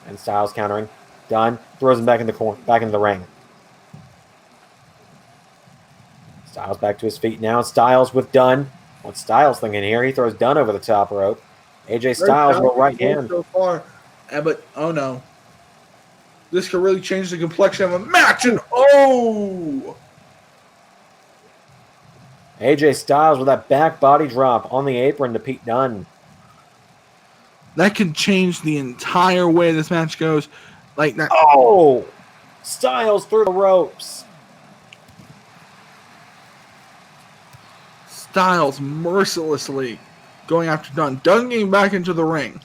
And Styles countering. Dunne throws him back in the corner, back into the ring. Styles back to his feet now. Styles with Dunne. What's Styles thinking here? He throws Dunne over the top rope. AJ Styles will right hand. So far, but oh no. This could really change the complexion of a match, and AJ Styles with that back body drop on the apron to Pete Dunne. That can change the entire way this match goes. Like that. Oh! Styles through the ropes. Styles mercilessly going after Dunne. Dunne getting back into the ring.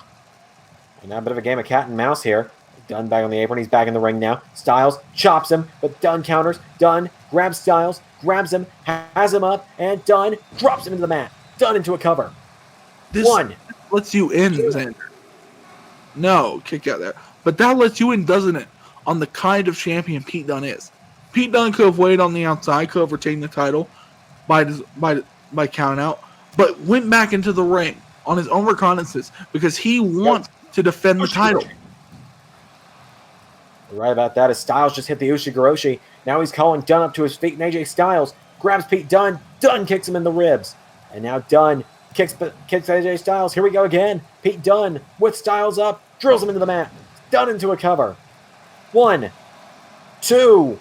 And now a bit of a game of cat and mouse here. Dunne back on the apron. He's back in the ring now. Styles chops him, but Dunne counters. Dunne grabs Styles, grabs him, has him up, and Dunne drops him into the mat. Dunne into a cover. This 1. Lets you in, Xander. No, kick out there. But that lets you in, doesn't it? On the kind of champion Pete Dunne is. Pete Dunne could have waited on the outside, could have retained the title by count out, but went back into the ring on his own reconnaissance because he wants to defend the title. You're right about that, as Styles just hit the Ushigoroshi. Now he's calling Dunne up to his feet, and AJ Styles grabs Pete Dunne. Dunne kicks him in the ribs. And now Dunne kicks AJ Styles. Here we go again. Pete Dunne with Styles up, drills him into the mat. Dunne into a cover. 1, 2,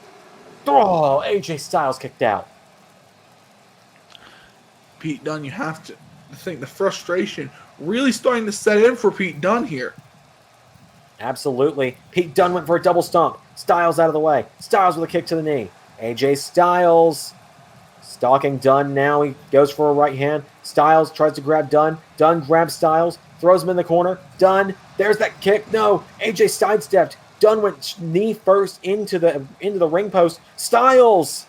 3. AJ Styles kicked out. Pete Dunne, you have to think the frustration really starting to set in for Pete Dunne here. Absolutely. Pete Dunne went for a double stomp. Styles out of the way. Styles with a kick to the knee. AJ Styles stalking Dunne now. He goes for a right hand. Styles tries to grab Dunne. Dunne grabs Styles. Throws him in the corner. Dunne. There's that kick. No. AJ sidestepped. Dunne went knee first into the ring post. Styles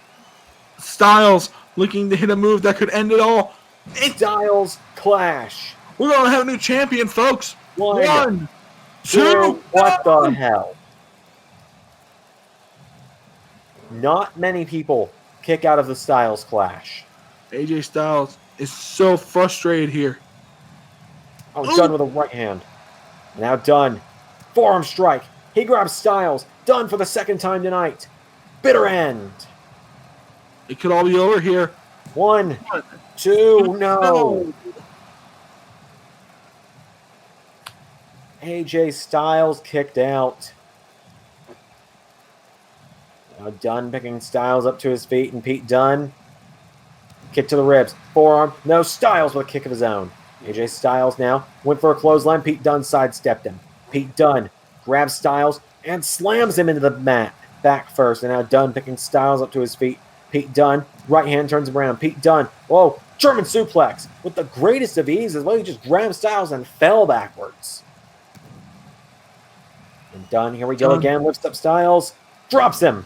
looking to hit a move that could end it all. Styles clash. We're going to have a new champion, folks. 1, 2. What the hell? Not many people kick out of the Styles clash. AJ Styles is so frustrated here. Oh, Dunne with a right hand. Now Dunne. Forearm strike. He grabs Styles. Dunne for the second time tonight. Bitter end. It could all be over here. 1, 2, no. AJ Styles kicked out. Now Dunne picking Styles up to his feet, and Pete Dunne. Kick to the ribs. Forearm. No, Styles with a kick of his own. AJ Styles now went for a clothesline. Pete Dunne sidestepped him. Pete Dunne grabs Styles and slams him into the mat. Back first, and now Dunne picking Styles up to his feet. Pete Dunne, right hand turns him around. Pete Dunne, whoa, German suplex with the greatest of ease as well. He just grabbed Styles and fell backwards. And Dunne, here we go again, lifts up Styles, drops him.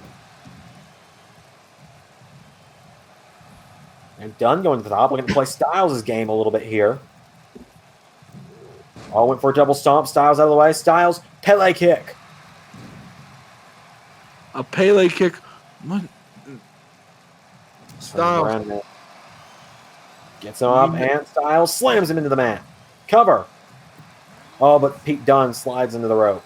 And Dunne going to the top, looking to play Styles' game a little bit here. All went for a double stomp. Styles out of the way. Styles, Pele kick. A Pele kick. Styles. Gets him up, and Styles slams him into the mat. Cover. Oh, but Pete Dunne slides into the rope.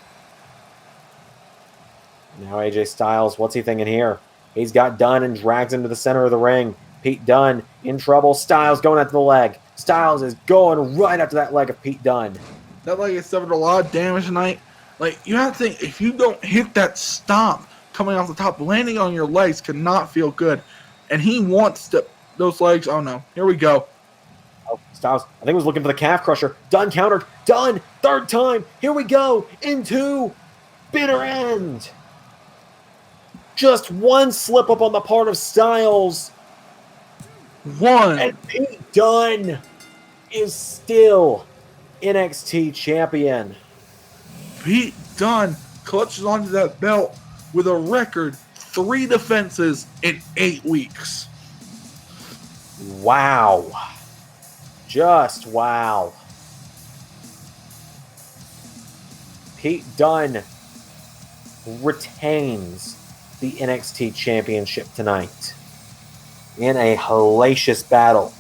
Now AJ Styles, what's he thinking here? He's got Dunne and drags him to the center of the ring. Pete Dunne in trouble. Styles going after the leg. Styles is going right after that leg of Pete Dunne. That leg has suffered a lot of damage tonight. Like, you have to think, if you don't hit that stomp coming off the top, landing on your legs cannot feel good. And he wants those legs. Oh no, here we go. Oh, Styles, I think, was looking for the calf crusher. Dunne countered. Dunne, third time. Here we go. Into bitter end. Just one slip up on the part of Styles. One. And Pete Dunne is still NXT champion. Pete Dunne clutches onto that belt with a record 3 defenses in 8 weeks. Wow. Just wow. Pete Dunne retains the NXT championship tonight in a hellacious battle.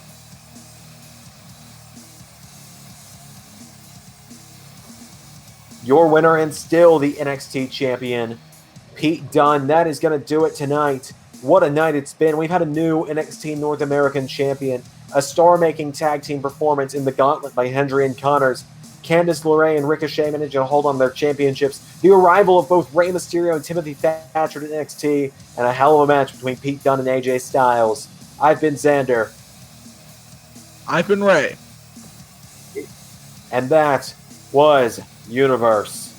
Your winner and still the NXT champion, Pete Dunne. That is going to do it tonight. What a night it's been. We've had a new NXT North American champion, a star-making tag team performance in the Gauntlet by Hendry and Connors, Candice LeRae and Ricochet managing to hold on to their championships, the arrival of both Rey Mysterio and Timothy Thatcher at NXT, and a hell of a match between Pete Dunne and AJ Styles. I've been Xander. I've been Ray. And that was Universe.